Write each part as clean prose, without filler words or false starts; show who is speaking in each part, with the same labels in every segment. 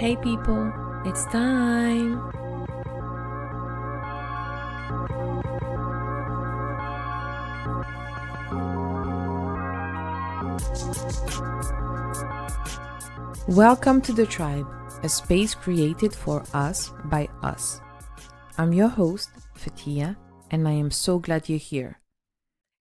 Speaker 1: Hey people, it's time! Welcome to the Tribe, a space created for us by us. I'm your host, Fatia, and I am so glad you're here.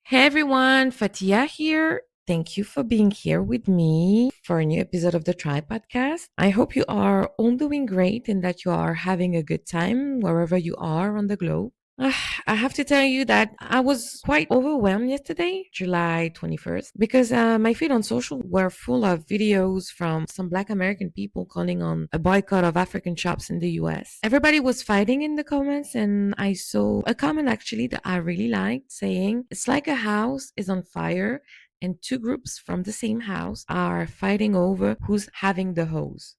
Speaker 1: Hey everyone, Fatia here. Thank you for being here with me for a new episode of the Tribe podcast. I hope you are all doing great and that you are having a good time wherever you are on the globe. I have to tell you that I was quite overwhelmed yesterday, July 21st, because my feed on social were full of videos from some Black American people calling on a boycott of African shops in the US. Everybody was fighting in the comments, and I saw a comment actually that I really liked saying, "It's like a house is on fire and two groups from the same house are fighting over who's having the hose."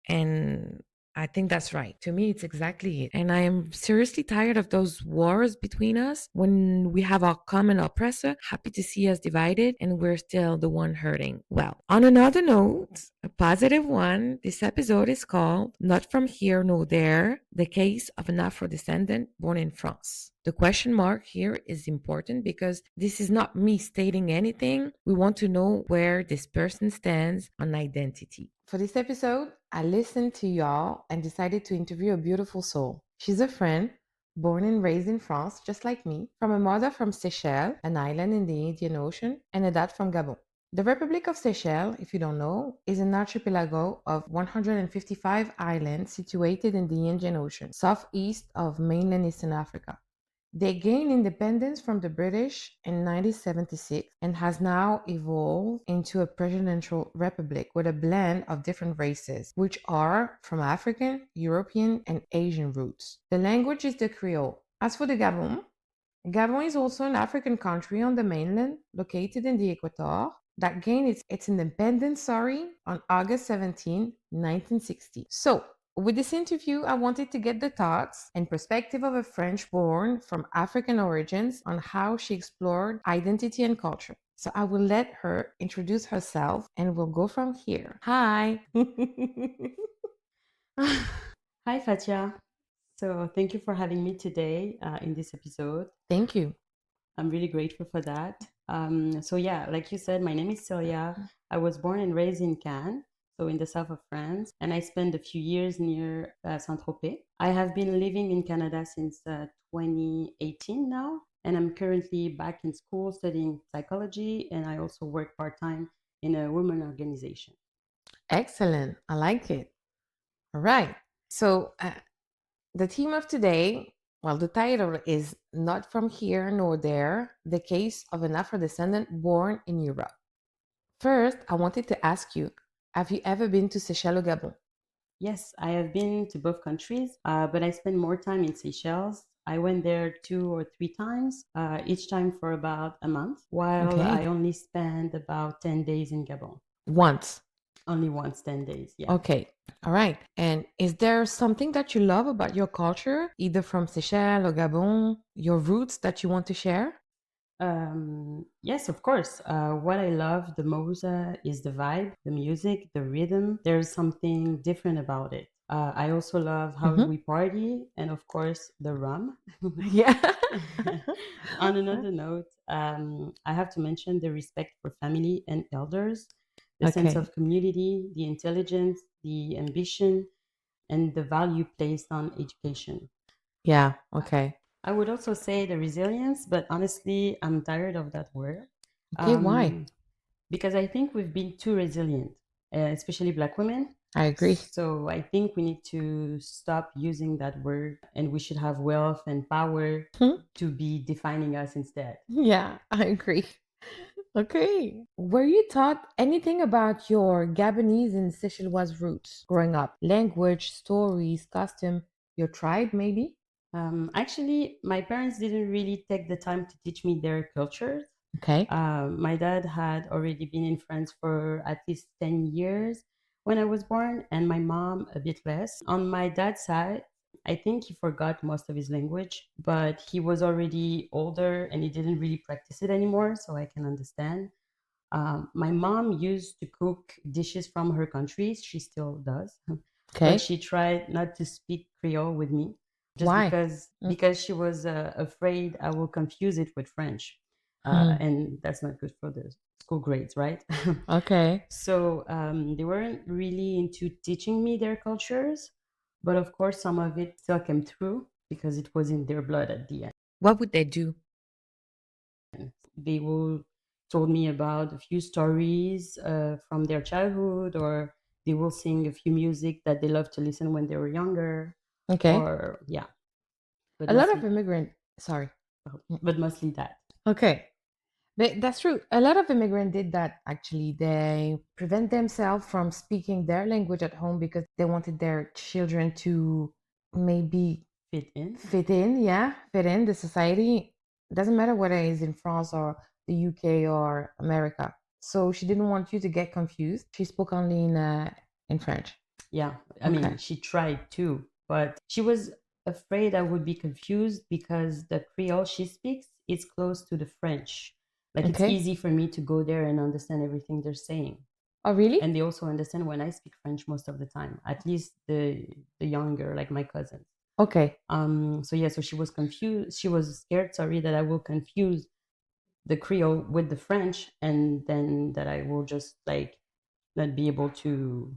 Speaker 1: And I think that's right. To me, it's exactly it. And I am seriously tired of those wars between us when we have our common oppressor happy to see us divided and we're still the one hurting. Well, on another note, a positive one, this episode is called Not From Here Nor There, the case of an Afro-descendant born in France. The question mark here is important because this is not me stating anything. We want to know where this person stands on identity. For this episode, I listened to y'all and decided to interview a beautiful soul. She's a friend, born and raised in France, just like me, from a mother from Seychelles, an island in the Indian Ocean, and a dad from Gabon. The Republic of Seychelles, if you don't know, is an archipelago of 155 islands situated in the Indian Ocean, southeast of mainland Eastern Africa. They gained independence from the British in 1976 and has now evolved into a presidential republic with a blend of different races, which are from African, European, and Asian roots. The language is the Creole. As for the Gabon, Gabon is also an African country on the mainland, located in the Equator, that gained its independence, on August 17, 1960. So, with this interview, I wanted to get the thoughts and perspective of a French born from African origins on how she explored identity and culture. So I will let her introduce herself and we'll go from here. Hi.
Speaker 2: Hi, Fatia. So, thank you for having me today in this episode.
Speaker 1: Thank you.
Speaker 2: I'm really grateful for that. Yeah, like you said, my name is Celia. I was born and raised in Cannes, so in the south of France, and I spent a few years near Saint-Tropez. I have been living in Canada since 2018 now, and I'm currently back in school studying psychology, and I also work part time in a women organization.
Speaker 1: Excellent. I like it. All right. So, the theme of today, well, the title is Not From Here Nor There, the case of an Afro-descendant born in Europe. First, I wanted to ask you, have you ever been to Seychelles or Gabon?
Speaker 2: Yes, I have been to both countries, but I spent more time in Seychelles. I went there 2 or 3 times, each time for about a month, while
Speaker 1: Okay.
Speaker 2: I only spent about 10 days in Gabon.
Speaker 1: Once.
Speaker 2: Only once, 10 days, yeah.
Speaker 1: Okay. All right. And is there something that you love about your culture, either from Seychelles or Gabon, your roots that you want to share?
Speaker 2: Yes, of course. What I love the most is the vibe, the music, the rhythm. There's something different about it. I also love how
Speaker 1: Hmm.
Speaker 2: we party and, of course, the rum.
Speaker 1: Yeah.
Speaker 2: On another note, I have to mention the respect for family and elders, the sense
Speaker 1: Okay.
Speaker 2: of community, the intelligence, the ambition, and the value placed on education.
Speaker 1: Yeah. Okay.
Speaker 2: I would also say the resilience, but honestly, I'm tired of that word
Speaker 1: Okay. Why?
Speaker 2: um, because I think we've been too resilient, especially Black women.
Speaker 1: I agree.
Speaker 2: So I think we need to stop using that word and we should have wealth and power
Speaker 1: Hmm?
Speaker 2: to be defining us instead.
Speaker 1: Yeah, I agree. Okay. Were you taught anything about your Gabonese and Seychelloise roots growing up? Language, stories, custom, your tribe, maybe?
Speaker 2: Actually, my parents didn't really take the time to teach me their cultures.
Speaker 1: Okay.
Speaker 2: My dad had already been in France for at least 10 years when I was born, and my mom a bit less. On my dad's side, I think he forgot most of his language, but he was already older and he didn't really practice it anymore, so I can understand. My mom used to cook dishes from her country. She still does. but
Speaker 1: Okay.
Speaker 2: she tried not to speak Creole with me just
Speaker 1: Why?
Speaker 2: because she was afraid I will confuse it with French,
Speaker 1: Mhm.
Speaker 2: and that's not good for the school grades, right?
Speaker 1: Okay.
Speaker 2: So they weren't really into teaching me their cultures, but of course some of it still came through because it was in their blood at the end.
Speaker 1: What would they do?
Speaker 2: They will told me about a few stories from their childhood, or they will sing a few music that they loved to listen when they were younger,
Speaker 1: Okay.
Speaker 2: or yeah, but
Speaker 1: A lot of
Speaker 2: mostly
Speaker 1: immigrant. Sorry. Mm.
Speaker 2: but mostly that.
Speaker 1: Okay. But that's true. A lot of immigrants did that actually. They prevent themselves from speaking their language at home because they wanted their children to maybe
Speaker 2: Fit in.
Speaker 1: fit in the society. Doesn't matter whether it's in France or the UK or America. So she didn't want you to get confused. She spoke only in French.
Speaker 2: Yeah, I
Speaker 1: Okay.
Speaker 2: mean, she tried too, but she was afraid I would be confused because the Creole she speaks is close to the French. Like it's
Speaker 1: Okay.
Speaker 2: easy for me to go there and understand everything they're saying.
Speaker 1: Oh, really?
Speaker 2: And they also understand when I speak French most of the time, at least the younger, like my cousins.
Speaker 1: Okay.
Speaker 2: So yeah, so she was confused. She was scared, sorry, that I will confuse the Creole with the French, and then that I will just like not be able to.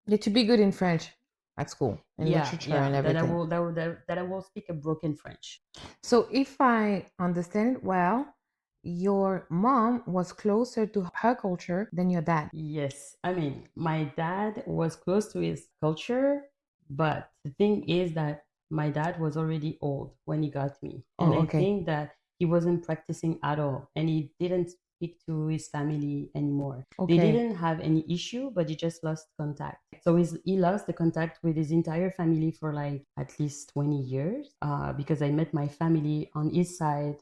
Speaker 1: Yeah, to be good in French at school, in
Speaker 2: Yeah,
Speaker 1: literature and
Speaker 2: yeah,
Speaker 1: everything.
Speaker 2: that I will speak a broken French.
Speaker 1: So, if I understand it well, your mom was closer to her culture than your dad.
Speaker 2: Yes, I mean, my dad was close to his culture, but the thing is that my dad was already old when he got me. And
Speaker 1: Oh,
Speaker 2: I
Speaker 1: okay.
Speaker 2: think that he wasn't practicing at all, and he didn't speak to his family anymore. They
Speaker 1: Okay.
Speaker 2: didn't have any issue, but he just lost contact. So he lost the contact with his entire family for like at least 20 years, because I met my family on his side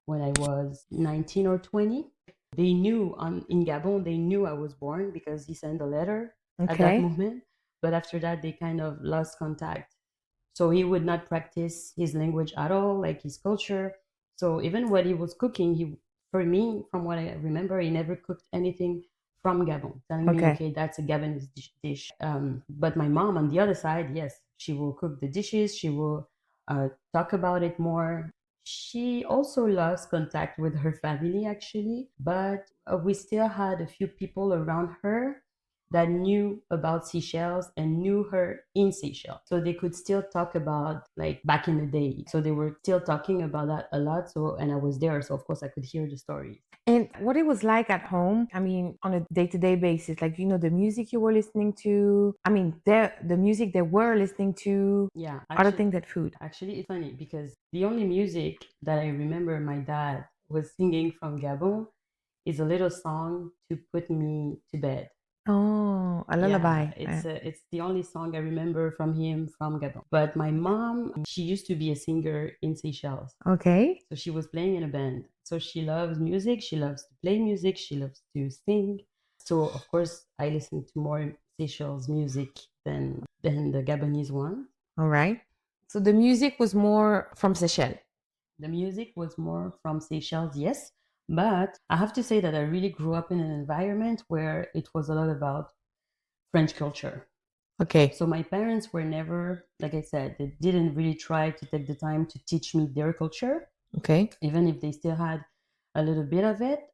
Speaker 2: when I was 19 or 20. They knew in Gabon, they knew I was born because he sent a letter at that
Speaker 1: Okay.
Speaker 2: moment. But after that, they kind of lost contact. So he would not practice his language at all, like his culture. So even when he was cooking, for me, from what I remember, he never cooked anything from Gabon, telling me,
Speaker 1: Okay.
Speaker 2: okay, that's a Gabonese dish. But my mom, on the other side, yes, she will cook the dishes. She will talk about it more. She also lost contact with her family, actually, but we still had a few people around her that knew about Seychelles and knew her in Seychelles. So they could still talk about like back in the day. So they were still talking about that a lot. So, and I was there. So of course I could hear the stories.
Speaker 1: And what it was like at home, I mean, on a day-to-day basis, like, the music you were listening to, I mean, the music they were listening to,
Speaker 2: Yeah,
Speaker 1: other things than food.
Speaker 2: actually, it's funny because the only music that I remember my dad was singing from Gabon is a little song to put me to bed.
Speaker 1: Oh, a
Speaker 2: Yeah,
Speaker 1: lullaby.
Speaker 2: it's the only song I remember from him from Gabon. But my mom, she used to be a singer in Seychelles.
Speaker 1: Okay.
Speaker 2: So she was playing in a band. So she loves music, she loves to play music, she loves to sing. So of course I listen to more Seychelles music than the Gabonese one.
Speaker 1: All right. So the music was more from Seychelles.
Speaker 2: The music was more from Seychelles, yes. But I have to say that I really grew up in an environment where it was a lot about French culture.
Speaker 1: Okay.
Speaker 2: So my parents were never, like I said, they didn't really try to take the time to teach me their culture,
Speaker 1: Okay.
Speaker 2: even if they still had a little bit of it.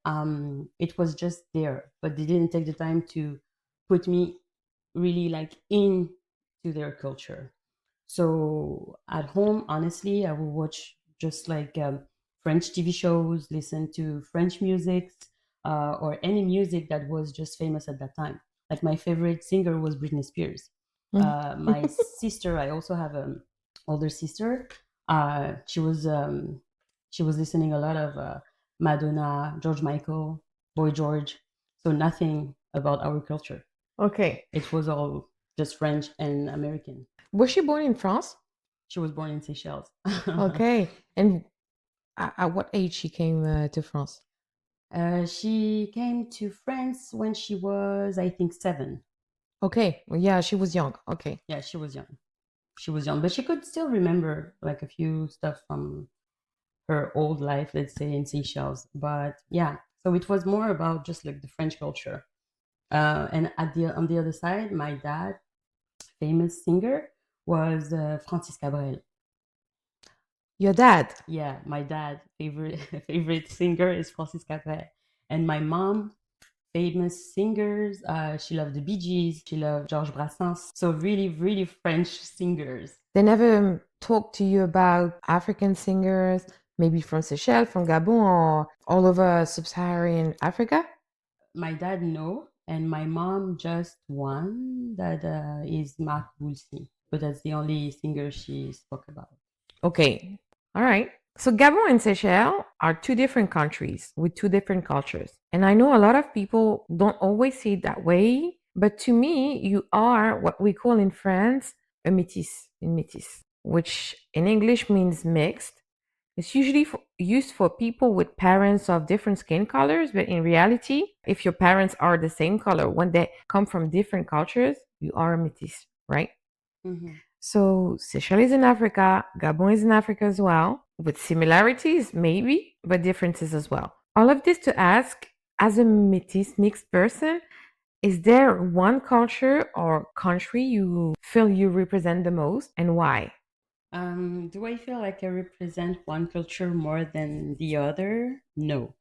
Speaker 2: It was just there, but they didn't take the time to put me really like into their culture. So at home, honestly, I will watch just like French TV shows, listen to French music, or any music that was just famous at that time. Like my favorite singer was Britney Spears.
Speaker 1: Mhm.
Speaker 2: My sister, I also have an older sister. She was listening a lot of Madonna, George Michael, Boy George. So nothing about our culture.
Speaker 1: Okay.
Speaker 2: It was all just French and American.
Speaker 1: Was she born in France?
Speaker 2: She was born in Seychelles.
Speaker 1: Okay. And at what age she came to France?
Speaker 2: She came to France when she was, I think, 7.
Speaker 1: Okay. Well, yeah, she was young. Okay.
Speaker 2: Yeah, she was young. She was young, but she could still remember like a few stuff from her old life, let's say, in Seychelles. But yeah, so it was more about just like the French culture. And on the other side, my dad famous singer was Francis Cabrel.
Speaker 1: Your dad.
Speaker 2: Yeah, my dad favorite favorite singer is Francis Cabrel, and my mom famous singers. She loved the Bee Gees. She loved Georges Brassens. So really, really French singers.
Speaker 1: They never talk to you about African singers, maybe from Seychelles, from Gabon, or all over sub-Saharan Africa?
Speaker 2: My dad no, and my mom just one that is Marc Boulsi, but that's the only singer she spoke about.
Speaker 1: Okay. All right. So Gabon and Seychelles are two different countries with two different cultures. And I know a lot of people don't always see it that way, but to me, you are what we call in France a métis, une métis, which in English means mixed. It's usually used for people with parents of different skin colors, but in reality, if your parents are the same color, when they come from different cultures, you are a métis, right?
Speaker 2: Mhm.
Speaker 1: So Seychelles is in Africa, Gabon is in Africa as well, with similarities maybe, but differences as well. All of this to ask, as a métis mixed person, is there one culture or country you feel you represent the most and why?
Speaker 2: Do I feel like I represent one culture more than the other? No.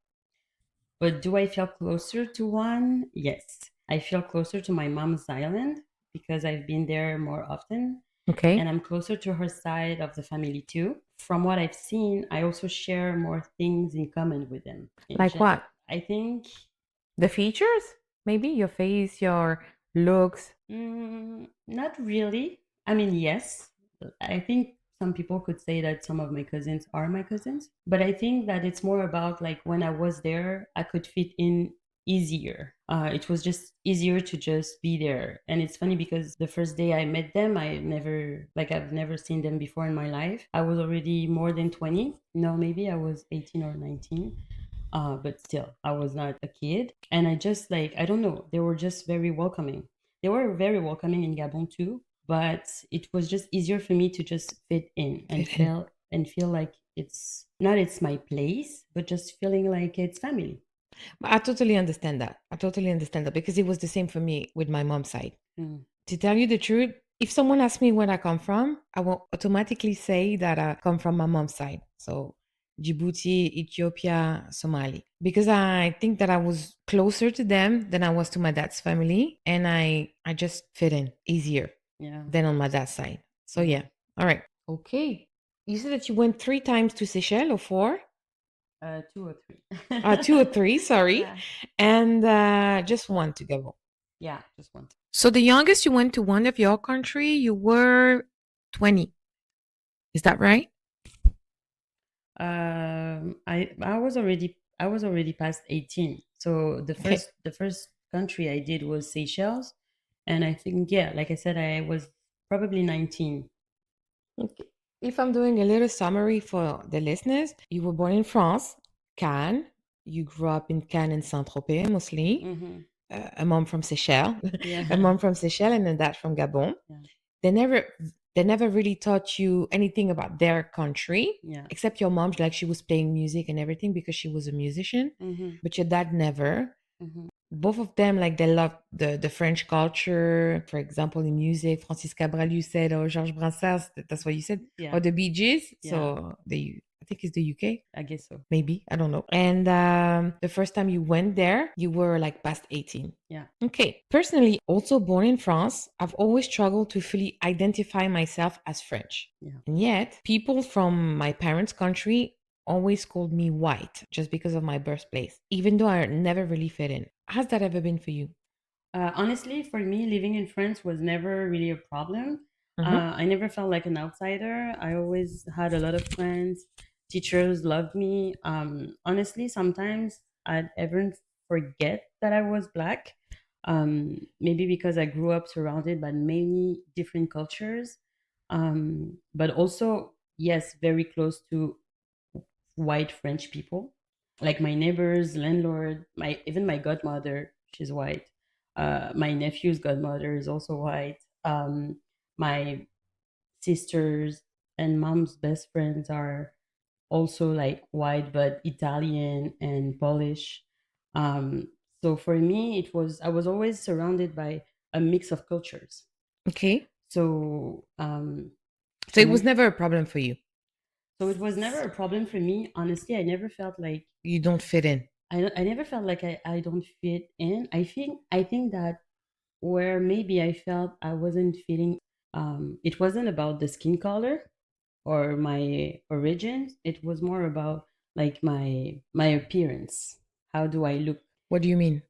Speaker 2: But do I feel closer to one? Yes. I feel closer to my mom's island because I've been there more often, and
Speaker 1: Okay.
Speaker 2: I'm closer to her side of the family too. From what I've seen, I also share more things in common with them.
Speaker 1: Like what?
Speaker 2: I think
Speaker 1: The features? Maybe your face, your looks.
Speaker 2: not really. I mean, yes. I think some people could say that some of my cousins are my cousins, but I think that it's more about like when I was there, I could fit in easier. It was just easier to just be there. And it's funny because the first day I met them, I've never seen them before in my life. I was already more than 20. No, maybe I was 18 or 19. But still, I was not a kid. And I just like, I don't know, they were just very welcoming. They were very welcoming in Gabon too, but it was just easier for me to just fit in and
Speaker 1: Fit in.
Speaker 2: feel like it's my place, but just feeling like it's family.
Speaker 1: But I totally understand that. I totally understand that because it was the same for me with my mom's side.
Speaker 2: Mm.
Speaker 1: To tell you the truth, if someone asks me where I come from, I will automatically say that I come from my mom's side. So Djibouti, Ethiopia, Somali. Because I think that I was closer to them than I was to my dad's family. And I just fit in easier
Speaker 2: Yeah,
Speaker 1: than on my dad's side. So
Speaker 2: yeah.
Speaker 1: yeah. All right. Okay. You said that you went 3 times to Seychelles or four?
Speaker 2: Two or three.
Speaker 1: Two or three, sorry.
Speaker 2: Yeah,
Speaker 1: And just one to go.
Speaker 2: yeah, just one.
Speaker 1: So the youngest you went to one of your country, you were 20. Is that right?
Speaker 2: I was already past 18. So
Speaker 1: Okay.
Speaker 2: the first country I did was Seychelles, and I think yeah, like I said, I was probably 19.
Speaker 1: Okay. If I'm doing a little summary for the listeners, you were born in France, Cannes. You grew up in Cannes and Saint-Tropez mostly.
Speaker 2: Hmm.
Speaker 1: A mom from Seychelles,
Speaker 2: Yeah,
Speaker 1: a mom from Seychelles, and a dad from Gabon.
Speaker 2: yeah,
Speaker 1: They never, they never really taught you anything about their country,
Speaker 2: yeah.
Speaker 1: except your mom. Like she was playing music and everything because she was a musician,
Speaker 2: Hmm.
Speaker 1: but your dad never.
Speaker 2: Hmm.
Speaker 1: Both of them, like they love the French culture. For example, in music, Francis Cabral, you said, or Georges Brassens, that's what you said,
Speaker 2: Yeah,
Speaker 1: or the Bee Gees.
Speaker 2: yeah.
Speaker 1: So I think it's the UK,
Speaker 2: I guess so.
Speaker 1: maybe I don't know. And the first time you went there, you were like past 18.
Speaker 2: Yeah,
Speaker 1: Okay. Personally, also born in France, I've always struggled to fully identify myself as French.
Speaker 2: yeah.
Speaker 1: And yet, people from my parents' country always called me white just because of my birthplace, even though I never really fit in. Has that ever been for you?
Speaker 2: Honestly, for me, living in France was never really a problem.
Speaker 1: Uh-huh.
Speaker 2: I never felt like an outsider. I always had a lot of friends. Teachers loved me. Honestly, sometimes I'd even forget that I was black. Maybe because I grew up surrounded by many different cultures, but also, yes, very close to white French people, like my neighbors, landlord, my even my godmother, she's white. My nephew's godmother is also white. My sisters and mom's best friends are also like white, but Italian and Polish. Um, so for me, it was I was always surrounded by a mix of cultures.
Speaker 1: Okay.
Speaker 2: So
Speaker 1: So
Speaker 2: for
Speaker 1: it was
Speaker 2: me,
Speaker 1: never a problem for you.
Speaker 2: so it was never a problem for me. Honestly, I never felt like
Speaker 1: You don't fit in.
Speaker 2: I never felt like I don't fit in. I think that where maybe I felt I wasn't fitting, it wasn't about the skin color or my origins. It was more about like my appearance. How do I look?
Speaker 1: What do you mean?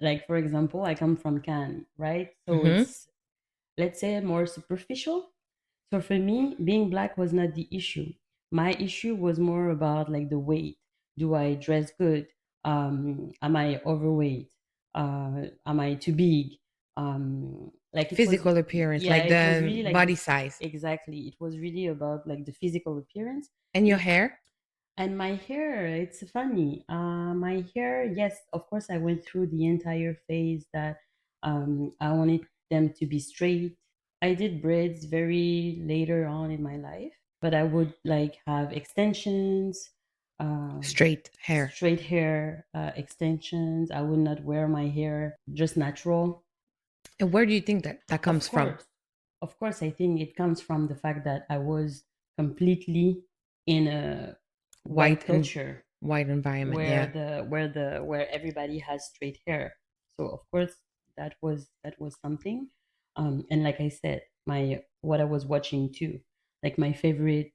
Speaker 2: Like for example, I come from Cannes, right? So
Speaker 1: Mm-hmm.
Speaker 2: it's, let's say, more superficial. So for me, being black was not the issue. My issue was more about like the weight. Do I dress good? Am I overweight? Am I too big? Like it was,
Speaker 1: Physical appearance,
Speaker 2: yeah,
Speaker 1: like
Speaker 2: it was
Speaker 1: the
Speaker 2: really like
Speaker 1: body
Speaker 2: this.
Speaker 1: size.
Speaker 2: Exactly. It was really about like the physical appearance.
Speaker 1: And your
Speaker 2: Be-
Speaker 1: hair?
Speaker 2: and my hair, it's funny. My hair, yes, of course, I went through the entire phase that I wanted them to be straight. I did braids very later on in my life, but I would like have extensions, uh,
Speaker 1: Straight hair.
Speaker 2: straight hair extensions. I would not wear my hair just natural.
Speaker 1: And where do you think that that
Speaker 2: Of
Speaker 1: comes from?
Speaker 2: course, of course, I think it comes from the fact that I was completely in a white
Speaker 1: White and
Speaker 2: culture
Speaker 1: white environment,
Speaker 2: where
Speaker 1: yeah.
Speaker 2: where everybody has straight hair. So of course that was something. And like I said, my what I was watching too, like my favorite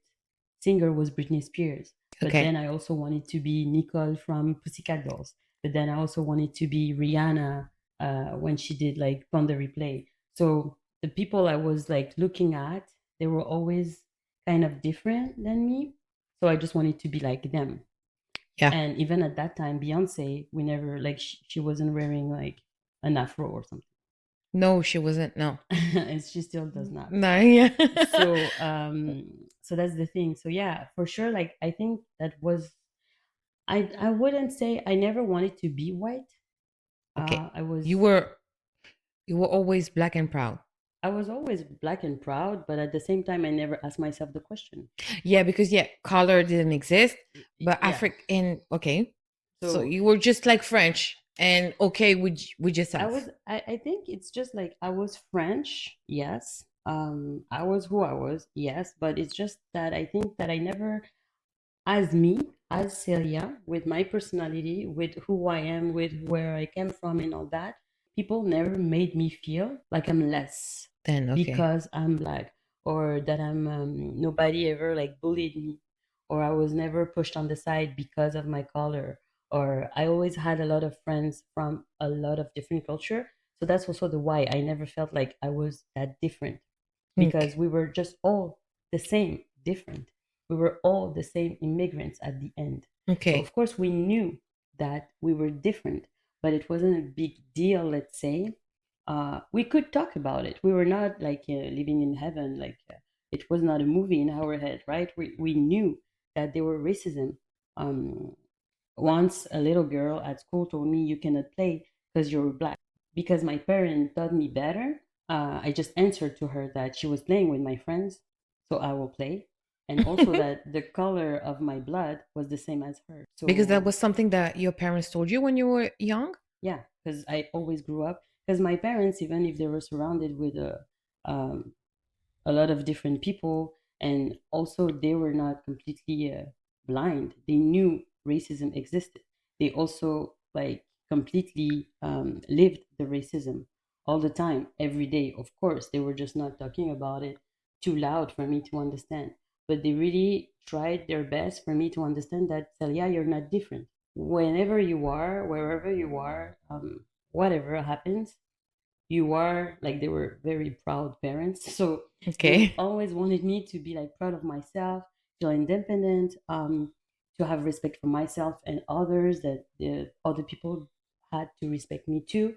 Speaker 2: singer was Britney Spears, but then
Speaker 1: Okay.
Speaker 2: I also wanted to be Nicole from Pussycat Dolls, but then I also wanted to be Rihanna when she did like Pon the Replay. So the people I was like looking at, they were always kind of different than me, so I just wanted to be like them.
Speaker 1: Yeah.
Speaker 2: And even at that time, Beyonce, we never like she wasn't wearing like an afro or something,
Speaker 1: No, she wasn't. No.
Speaker 2: and she still does not.
Speaker 1: No, yeah.
Speaker 2: So that's the thing. So yeah, for sure. Like I think that was, I wouldn't say I never wanted to be white.
Speaker 1: Okay.
Speaker 2: I was
Speaker 1: You were you were always black and proud.
Speaker 2: I was always black and proud, but at the same time, I never asked myself the question.
Speaker 1: Yeah, because yeah, color didn't exist, but
Speaker 2: Yeah.
Speaker 1: African, okay. So
Speaker 2: So
Speaker 1: you were just like French and okay with yourself.
Speaker 2: I think it's just like I was French, yes. I was who I was, yes, but it's just that I think that I never, as me, as Celia, with my personality, with who I am, with where I came from and all that, people never made me feel like I'm less
Speaker 1: Then okay.
Speaker 2: because I'm black, or that I'm nobody ever like bullied me, or I was never pushed on the side because of my color, or I always had a lot of friends from a lot of different culture. So that's also the why I never felt like I was that different,
Speaker 1: Okay.
Speaker 2: because we were just all the same, different. We were all the same immigrants at the end. So, of
Speaker 1: Okay.
Speaker 2: course, we knew that we were different, but it wasn't a big deal, let's say. We could talk about it. We were not like living in heaven, like it was not a movie in our head, right? We knew that there were racism. Um, Once a little girl at school told me, "You cannot play because you're black." Because my parent taught me better, I just answered to her that she was playing with my friends, so I will play. And also that the color of my blood was the same as her.
Speaker 1: Because that
Speaker 2: So,
Speaker 1: was something that your parents told you when you were young?
Speaker 2: yeah, because I always grew up. Because my parents, even if they were surrounded with um, a lot of different people, and also they were not completely blind, they knew racism existed. They also like completely lived the racism all the time, every day. Of course, they were just not talking about it too loud for me to understand, but they really tried their best for me to understand that, Celia, you're not different. Whenever you are, wherever you are, whatever happens, you are like, they were very proud parents. So they
Speaker 1: Okay.
Speaker 2: always wanted me to be like proud of myself, feel independent, to have respect for myself and others, that the other people had to respect me too.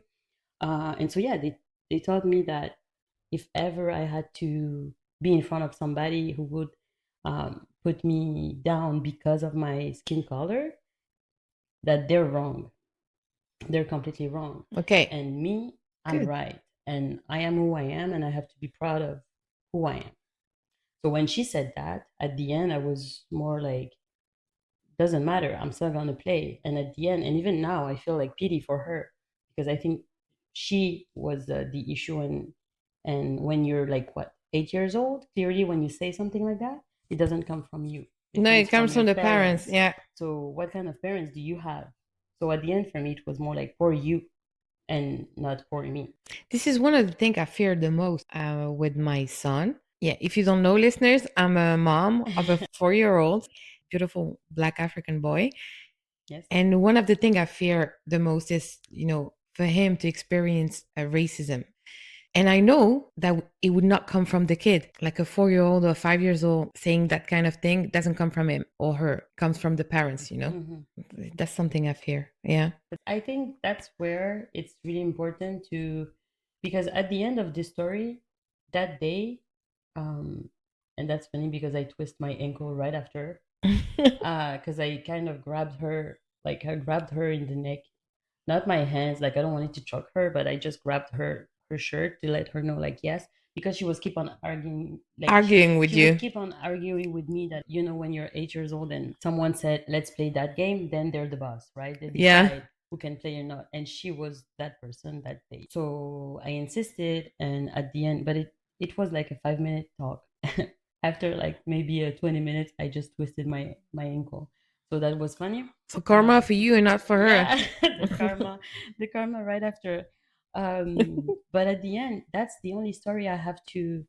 Speaker 2: And so yeah, they taught me that if ever I had to be in front of somebody who would put me down because of my skin color, that they're wrong, they're completely wrong.
Speaker 1: Okay.
Speaker 2: And me, I'm
Speaker 1: Good.
Speaker 2: right. And I am who I am, and I have to be proud of who I am. So when she said that, at the end, I was more like, doesn't matter. I'm still going to play. And at the end, and even now, I feel like pity for her, because I think she was the issue. And And when you're like what, 8 years old, clearly when you say something like that, it doesn't come from you. It
Speaker 1: No,
Speaker 2: comes
Speaker 1: it
Speaker 2: from
Speaker 1: comes
Speaker 2: your
Speaker 1: from the parents.
Speaker 2: parents.
Speaker 1: Yeah.
Speaker 2: So what kind of parents do you have? So at the end, for me, it was more like for you and not for me.
Speaker 1: This is one of the things I fear the most with my son. Yeah, if you don't know, listeners, I'm a mom of a 4-year-old, beautiful Black African boy.
Speaker 2: Yes.
Speaker 1: And one of the things I fear the most is, for him to experience a racism. And I know that it would not come from the kid. Like a 4-year-old or 5 years old saying that kind of thing doesn't come from him or her. It comes from the parents.
Speaker 2: Hmm.
Speaker 1: That's something I fear. Yeah.
Speaker 2: But I think that's where it's really important to, because at the end of the story, that day, um, and that's funny because I twist my ankle right after, because I kind of grabbed her, like I grabbed her in the neck, not my hands, like I don't want it to choke her, but I just grabbed her shirt to let her know, like yes, because she was keep on arguing, like
Speaker 1: Arguing with
Speaker 2: she would
Speaker 1: you.
Speaker 2: keep on arguing with me that when you're 8 years old and someone said let's play that game, then they're the boss, right? They
Speaker 1: Yeah.
Speaker 2: decide who can play or not, and she was that person that day. So I insisted, and at the end, but it was like a 5 minute talk. After like maybe a 20 minutes, I just twisted my ankle. So that was funny.
Speaker 1: So karma for you and not for her.
Speaker 2: Yeah, the karma right after. But at the end, that's the only story I have to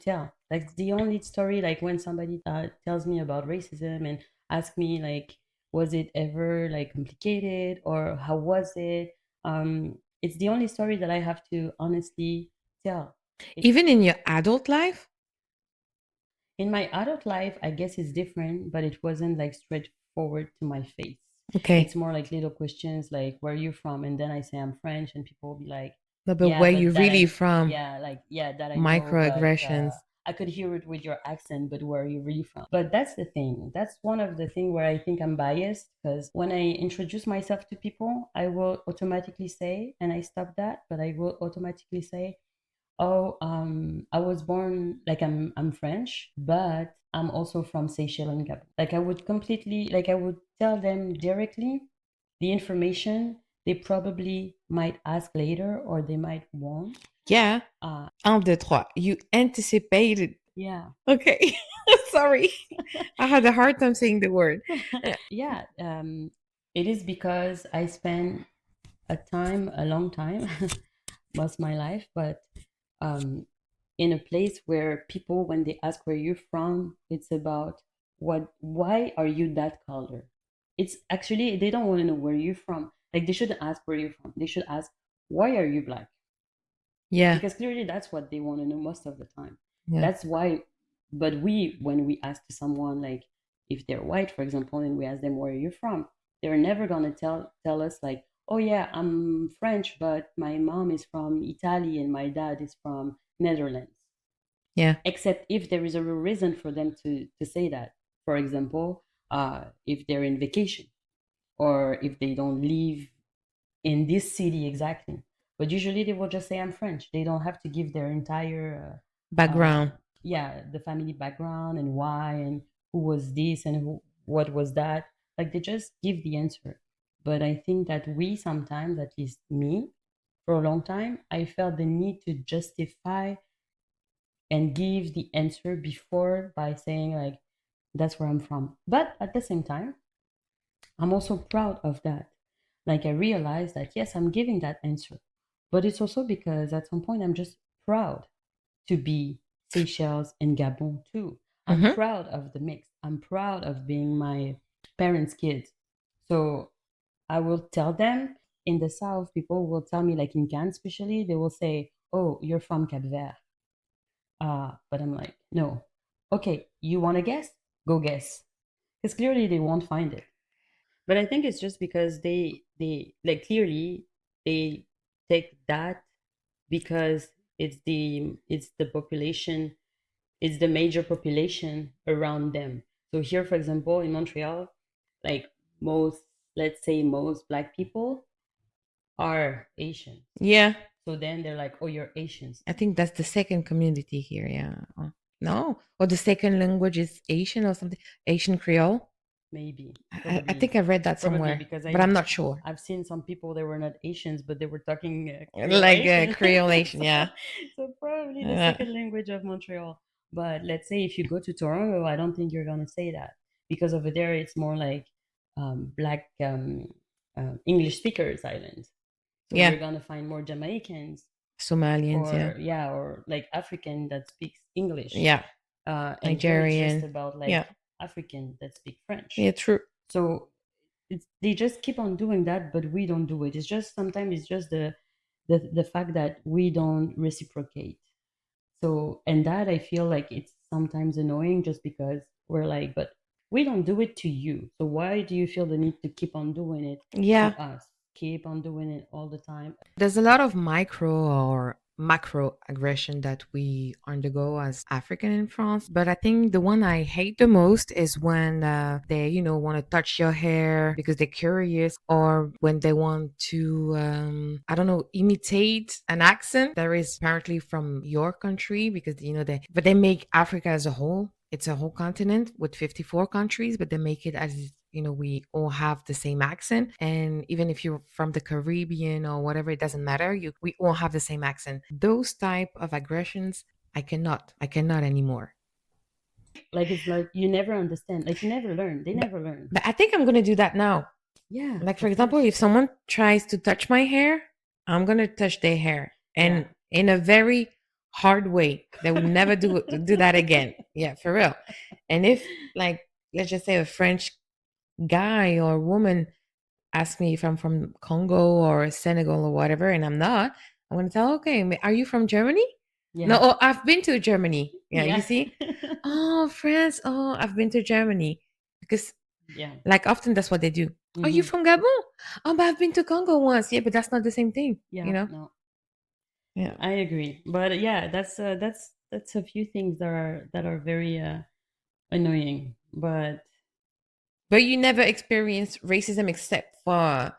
Speaker 2: tell. Like the only story, like when somebody tells me about racism and ask me like, was it ever like complicated or how was it? It's the only story that I have to honestly tell.
Speaker 1: Even in your adult life?
Speaker 2: In my adult life, I guess it's different, but it wasn't like straightforward to my face.
Speaker 1: Okay.
Speaker 2: It's more like little questions like, where are you from? And then I say I'm French, and people will be like,
Speaker 1: No, but
Speaker 2: yeah,
Speaker 1: where you
Speaker 2: but that
Speaker 1: really
Speaker 2: I,
Speaker 1: from?
Speaker 2: yeah, like, yeah, that I know, but
Speaker 1: Microaggressions.
Speaker 2: I could hear it with your accent, but where are you really from? But that's the thing. That's one of the things where I think I'm biased, because when I introduce myself to people, I will automatically say, and I stop that, but I will automatically say, oh, I was born, like I'm French, but I'm also from Seychelles and Gabon. Like I would tell them directly the information they probably might ask later or they might want.
Speaker 1: Yeah.
Speaker 2: Uh,
Speaker 1: Un, deux, trois. You anticipated.
Speaker 2: yeah,
Speaker 1: Okay. Sorry. I had a hard time saying the word.
Speaker 2: yeah. It is because I spent a long time, most of my life, but um, in a place where people, when they ask where you're from, it's about why are you that color? It's actually, they don't want to know where you're from. Like they shouldn't ask where you're from. They should ask, why are you black?
Speaker 1: Yeah.
Speaker 2: Because clearly that's what they want to know most of the time.
Speaker 1: Yeah.
Speaker 2: That's why. But when we ask to someone, like if they're white, for example, and we ask them where you're from, they're never gonna tell us like, oh yeah, I'm French, but my mom is from Italy and my dad is from Netherlands.
Speaker 1: Yeah.
Speaker 2: Except if there is a real reason for them to say that. For example, if they're in vacation or if they don't live in this city exactly. But usually they will just say I'm French. They don't have to give their entire
Speaker 1: Background.
Speaker 2: yeah, the family background and why and who was this and what was that. Like they just give the answer. But I think that we sometimes, at least me, for a long time, I felt the need to justify and give the answer before by saying like that's where I'm from. But at the same time, I'm also proud of that. Like I realized that yes, I'm giving that answer, but it's also because at some point I'm just proud to be Seychelles and Gabon too. I'm
Speaker 1: Mm-hmm.
Speaker 2: proud of the mix. I'm proud of being my parents' kids. So I will tell them in the South, people will tell me, like in Cannes especially, they will say, oh, you're from Cap Vert. But I'm like, no. Okay, you want to guess? Go guess. Because clearly they won't find it. But I think it's just because they like clearly they take that because it's the population, it's the major population around them. So here, for example, in Montreal, like most, let's say most black people are Asian.
Speaker 1: Yeah.
Speaker 2: So then they're like, oh, you're Asians.
Speaker 1: I think that's the second community here. Yeah. No? Or the second language is Asian or something. Asian Creole.
Speaker 2: Maybe,
Speaker 1: I
Speaker 2: probably,
Speaker 1: think I read that
Speaker 2: probably
Speaker 1: somewhere,
Speaker 2: because
Speaker 1: but I'm not sure.
Speaker 2: I've seen some people that were not Asians, but they were talking
Speaker 1: Like
Speaker 2: Creolation.
Speaker 1: creolation,
Speaker 2: so,
Speaker 1: yeah.
Speaker 2: so probably the
Speaker 1: Uh,
Speaker 2: second language of Montreal. But let's say if you go to Toronto, I don't think you're gonna say that because over there it's more like black English speakers island. So
Speaker 1: yeah.
Speaker 2: you're gonna find more Jamaicans
Speaker 1: Somalians, yeah.
Speaker 2: or yeah, or like African that speaks English.
Speaker 1: Yeah.
Speaker 2: And here it's just
Speaker 1: Nigerian.
Speaker 2: about like
Speaker 1: Yeah.
Speaker 2: African that speak French.
Speaker 1: Yeah, true.
Speaker 2: So they just keep on doing that, but we don't do it. It's just sometimes it's just the fact that we don't reciprocate. So and that I feel like it's sometimes annoying just because we're like, but we don't do it to you. So why do you feel the need to keep on doing it to
Speaker 1: Yeah.
Speaker 2: us? Keep on doing it all the time.
Speaker 1: There's a lot of micro or macro aggression that we undergo as African in France. But I think the one I hate the most is when they, want to touch your hair because they're curious, or when they want to, I don't know, imitate an accent that is apparently from your country because, but they make Africa as a whole. It's a whole continent with 54 countries, but they make it as we all have the same accent. And even if you're from the Caribbean or whatever, it doesn't matter. We all have the same accent. Those type of aggressions, I cannot anymore.
Speaker 2: Like it's like you never understand. Like you never learn. They
Speaker 1: But
Speaker 2: never learn.
Speaker 1: but I think I'm gonna do that now.
Speaker 2: Yeah,
Speaker 1: Like for
Speaker 2: of
Speaker 1: example,
Speaker 2: course.
Speaker 1: if someone tries to touch my hair, I'm gonna touch their hair,
Speaker 2: Yeah.
Speaker 1: and in a very hard way. They would never do that again. Yeah, for real. And if, like, let's just say a French guy or woman ask me if I'm from Congo or Senegal or whatever, and I'm not, I'm gonna tell, okay, are you from Germany? No,
Speaker 2: Yeah.
Speaker 1: oh, I've been to Germany. Yeah, you
Speaker 2: Yeah.
Speaker 1: see? Oh, France. Oh, I've been to Germany. Because,
Speaker 2: Yeah.
Speaker 1: like, often that's what they do. Are you
Speaker 2: Hmm.
Speaker 1: from Gabon? Oh, but I've been to Congo once. Yeah, but that's not the same thing, you
Speaker 2: Yeah.
Speaker 1: know?
Speaker 2: No,
Speaker 1: Yeah.
Speaker 2: I agree. But yeah, that's a few things that are very annoying. But
Speaker 1: But you never experienced racism except for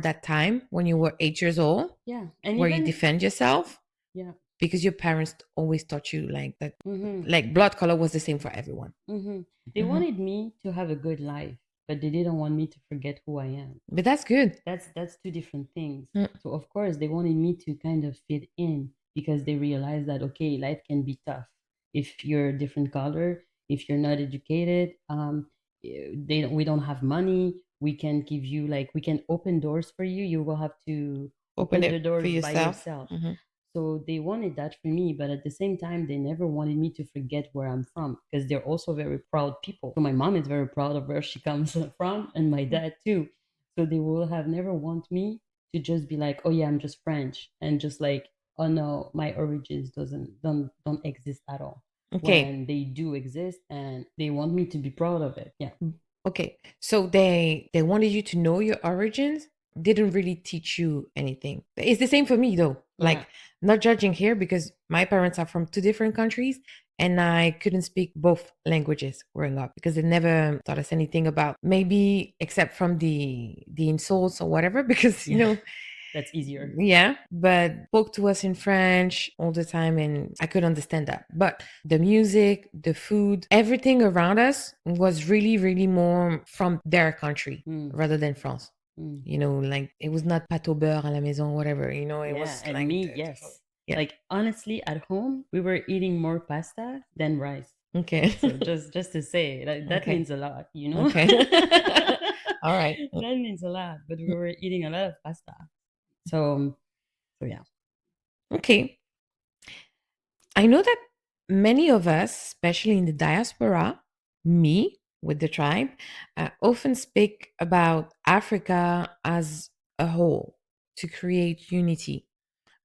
Speaker 1: that time when you were 8 years old,
Speaker 2: yeah, and
Speaker 1: where you
Speaker 2: even
Speaker 1: defend yourself
Speaker 2: yeah.
Speaker 1: because your parents always taught you like that,
Speaker 2: Hmm.
Speaker 1: like blood color was the same for everyone.
Speaker 2: Hmm. They
Speaker 1: Hmm.
Speaker 2: wanted me to have a good life, but they didn't want me to forget who I am.
Speaker 1: But that's good.
Speaker 2: That's two different things.
Speaker 1: Mm.
Speaker 2: So of course they wanted me to kind of fit in because they realized that okay, life can be tough if you're a different color, if you're not educated. We don't have money. We can give you like we can open doors for you. You will have to
Speaker 1: Open
Speaker 2: open the
Speaker 1: it for
Speaker 2: doors by
Speaker 1: yourself.
Speaker 2: yourself.
Speaker 1: Hmm.
Speaker 2: So they wanted that for me, but at the same time, they never wanted me to forget where I'm from because they're also very proud people. So my mom is very proud of where she comes from, and my dad too. So they will have never want me to just be like, oh yeah, I'm just French, and just like, oh no, my origins don't exist at all.
Speaker 1: Okay.
Speaker 2: When they do exist, and they want me to be proud of it. Yeah,
Speaker 1: Okay. So they wanted you to know your origins, didn't really teach you anything. It's the same for me though.
Speaker 2: yeah,
Speaker 1: Like, not judging here because my parents are from two different countries and I couldn't speak both languages growing up because they never taught us anything about, maybe except from the insults or whatever because
Speaker 2: yeah. That's easier.
Speaker 1: yeah, but spoke to us in French all the time and I could understand that. But the music, the food, everything around us was really, really more from their country
Speaker 2: Mm,
Speaker 1: rather than France.
Speaker 2: mm.
Speaker 1: Like it was not pâte au beurre à la maison, whatever, it
Speaker 2: Yeah,
Speaker 1: was
Speaker 2: and
Speaker 1: like,
Speaker 2: me, yes.
Speaker 1: yeah.
Speaker 2: Like honestly, at home we were eating more pasta than rice.
Speaker 1: Okay.
Speaker 2: So just to say that
Speaker 1: Okay.
Speaker 2: means a lot, you know.
Speaker 1: Okay. All right.
Speaker 2: That means a lot, but we were eating a lot of pasta. So yeah.
Speaker 1: Okay. I know that many of us, especially in the diaspora, me with the tribe, often speak about Africa as a whole to create unity.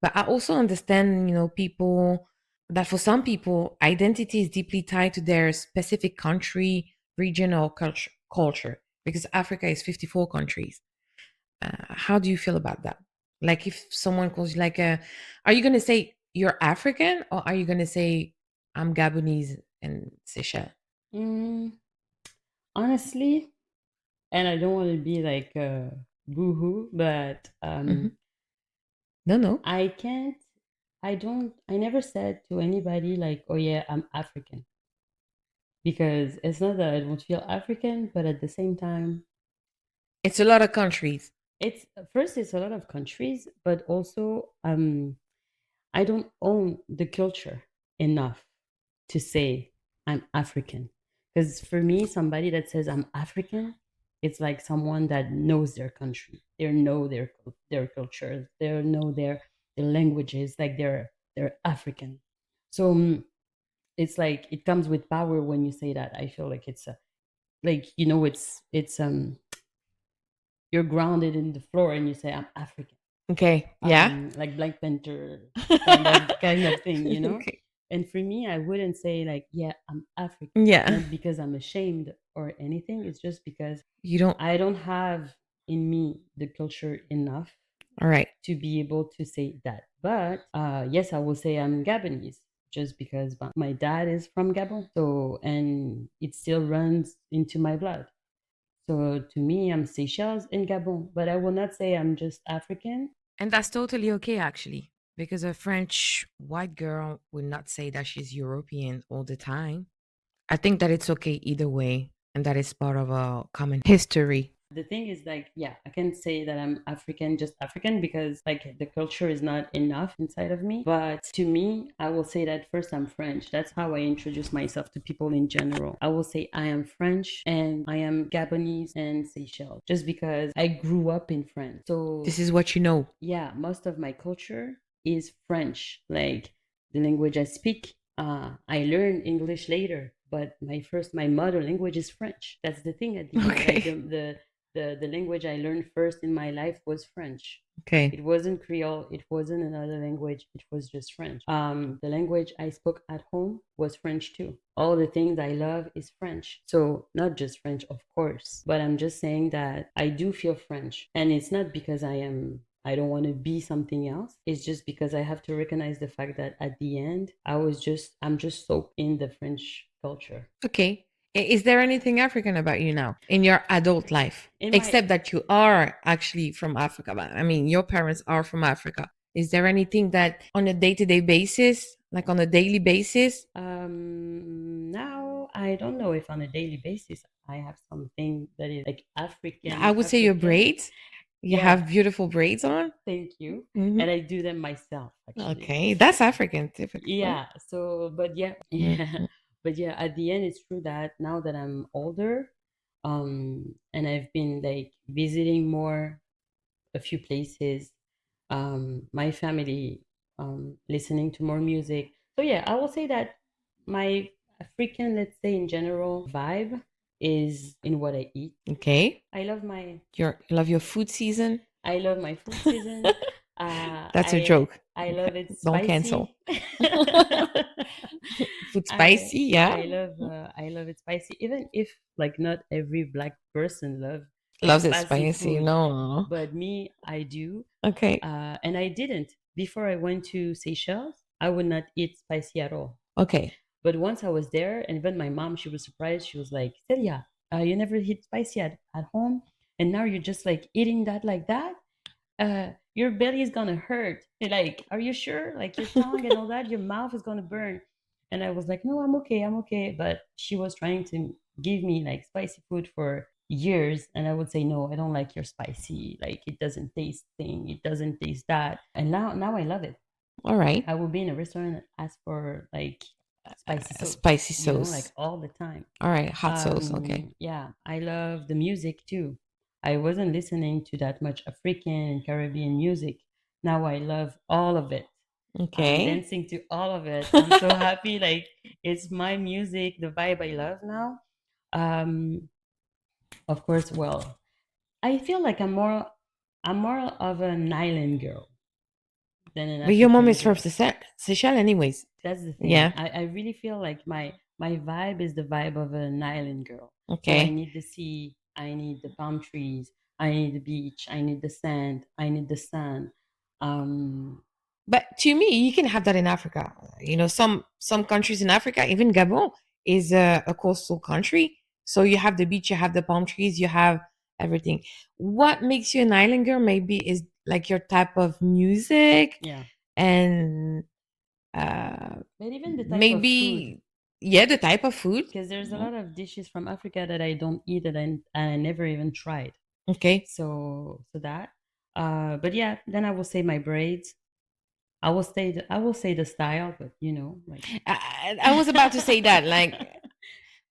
Speaker 1: But I also understand, people that for some people, identity is deeply tied to their specific country, region, or culture because Africa is 54 countries. How do you feel about that? Like if someone calls you are you going to say you're African or are you going to say I'm Gabonese and Seychelles?
Speaker 2: Mm, honestly, and I don't want to be like boohoo, but
Speaker 1: Hmm. No, no.
Speaker 2: I can't. I never said to anybody like, "Oh yeah, I'm African." because it's not that I don't feel African, but at the same time,
Speaker 1: It's a lot of countries.
Speaker 2: it's first it's a lot of countries, but also I don't own the culture enough to say I'm African. Because for me, somebody that says I'm African, it's like someone that knows their country. They know their culture. They know their languages. Like they're African. So it's like it comes with power when you say that. I feel like it's like it's you're grounded in the floor and you say I'm African,
Speaker 1: Okay. Yeah.
Speaker 2: like Black Panther kind of thing, you know.
Speaker 1: Okay.
Speaker 2: And for me, I wouldn't say like, yeah, I'm African,
Speaker 1: Yeah.
Speaker 2: not because I'm ashamed or anything. It's just because
Speaker 1: You don't.
Speaker 2: I don't have in me the culture enough
Speaker 1: All right.
Speaker 2: to be able to say that. But yes, I will say I'm Gabonese just because my dad is from Gabon. So, and it still runs into my blood. So to me, I'm Seychelles in Gabon, but I will not say I'm just African.
Speaker 1: And that's totally okay, actually, because a French white girl would not say that she's European all the time. I think that it's okay either way, and that is part of a common history.
Speaker 2: The thing is, like, yeah, I can say that I'm African, just African, because like the culture is not enough inside of me. But to me, I will say that first I'm French. That's how I introduce myself to people in general. I will say I am French and I am Gabonese and Seychelles, just because I grew up in France. So
Speaker 1: This is what you know.
Speaker 2: yeah, most of my culture is French, like the language I speak. I learned English later, but my mother language is French. That's the thing at the end. Like
Speaker 1: Okay.
Speaker 2: the language I learned first in my life was French.
Speaker 1: Okay.
Speaker 2: It wasn't Creole. It wasn't another language. It was just French. The language I spoke at home was French too. All the things I love is French. So not just French, of course, but I'm just saying that I do feel French, and it's not because I don't want to be something else. It's just because I have to recognize the fact that at the end, I'm just soaked in the French culture.
Speaker 1: Okay. Is there anything African about you now in your adult life,
Speaker 2: In my
Speaker 1: except that you are actually from Africa? But I mean, your parents are from Africa. Is there anything that on a day-to-day basis, like on a daily basis?
Speaker 2: now I don't know if on a daily basis I have something that is like
Speaker 1: I would say your
Speaker 2: African.
Speaker 1: braids. You
Speaker 2: Yeah,
Speaker 1: have beautiful braids on.
Speaker 2: thank you.
Speaker 1: Hmm.
Speaker 2: And I do them myself actually.
Speaker 1: Okay, that's African typically.
Speaker 2: Yeah, so but yeah, yeah.
Speaker 1: Mhm.
Speaker 2: But yeah, at the end it's true that now that I'm older, and I've been like visiting more a few places, my family, listening to more music. So yeah, I will say that my African, let's say in general, vibe is in what I eat.
Speaker 1: Okay,
Speaker 2: I love my
Speaker 1: you love your food season.
Speaker 2: I love my food season.
Speaker 1: That's a joke.
Speaker 2: I love it
Speaker 1: Don't cancel.
Speaker 2: spicy.
Speaker 1: Food spicy, yeah.
Speaker 2: I love it spicy. Even if like not every black person love like
Speaker 1: Loves it
Speaker 2: spicy
Speaker 1: spicy.
Speaker 2: food,
Speaker 1: No.
Speaker 2: but me, I do.
Speaker 1: Okay.
Speaker 2: And I didn't before I went to Seychelles. I would not eat spicy at all.
Speaker 1: Okay.
Speaker 2: But once I was there, and even my mom, she was surprised. She was like, "Celia, you never eat spicy at home, and now you're just like eating that like that. Your belly is gonna hurt. And like, are you sure? Like your tongue and all that, your mouth is gonna burn." And I was like, "No, I'm okay, I'm okay." But she was trying to give me like spicy food for years, and I would say, "No, I don't like your spicy. Like it doesn't taste thing, it doesn't taste that." And now I love it.
Speaker 1: All right.
Speaker 2: I will be in a restaurant and ask for like spicy sauce,
Speaker 1: Spicy
Speaker 2: like
Speaker 1: sauce.
Speaker 2: all the time.
Speaker 1: All right. Hot sauce. Okay.
Speaker 2: Yeah, I love the music too. I wasn't listening to that much African and Caribbean music. Now I love all of it. I'm
Speaker 1: Okay.
Speaker 2: dancing to all of it. I'm so happy. Like it's my music, the vibe I love now. Um, of course, well, I feel like I'm more of an island girl than an
Speaker 1: But your mom
Speaker 2: African
Speaker 1: is from
Speaker 2: girl.
Speaker 1: Seychelles, anyways.
Speaker 2: That's the thing.
Speaker 1: Yeah.
Speaker 2: I really feel like my vibe is the vibe of an island girl. So I
Speaker 1: Okay.
Speaker 2: need the sea, I need the palm trees, I need the beach, I need the sand, I need the sun. Um,
Speaker 1: But to me, you can have that in Africa. You know, some countries in Africa, even Gabon, is a coastal country. So you have the beach, you have the palm trees, you have everything. What makes you an island girl maybe is like your type of music
Speaker 2: yeah,
Speaker 1: and uh
Speaker 2: but even the type of food.
Speaker 1: maybe Yeah, the type of food.
Speaker 2: Because there's a lot of dishes from Africa that I don't eat that I never even tried.
Speaker 1: Okay.
Speaker 2: So that. But yeah, then I will say my braids. I will say the style, but like
Speaker 1: I was about to say that, like,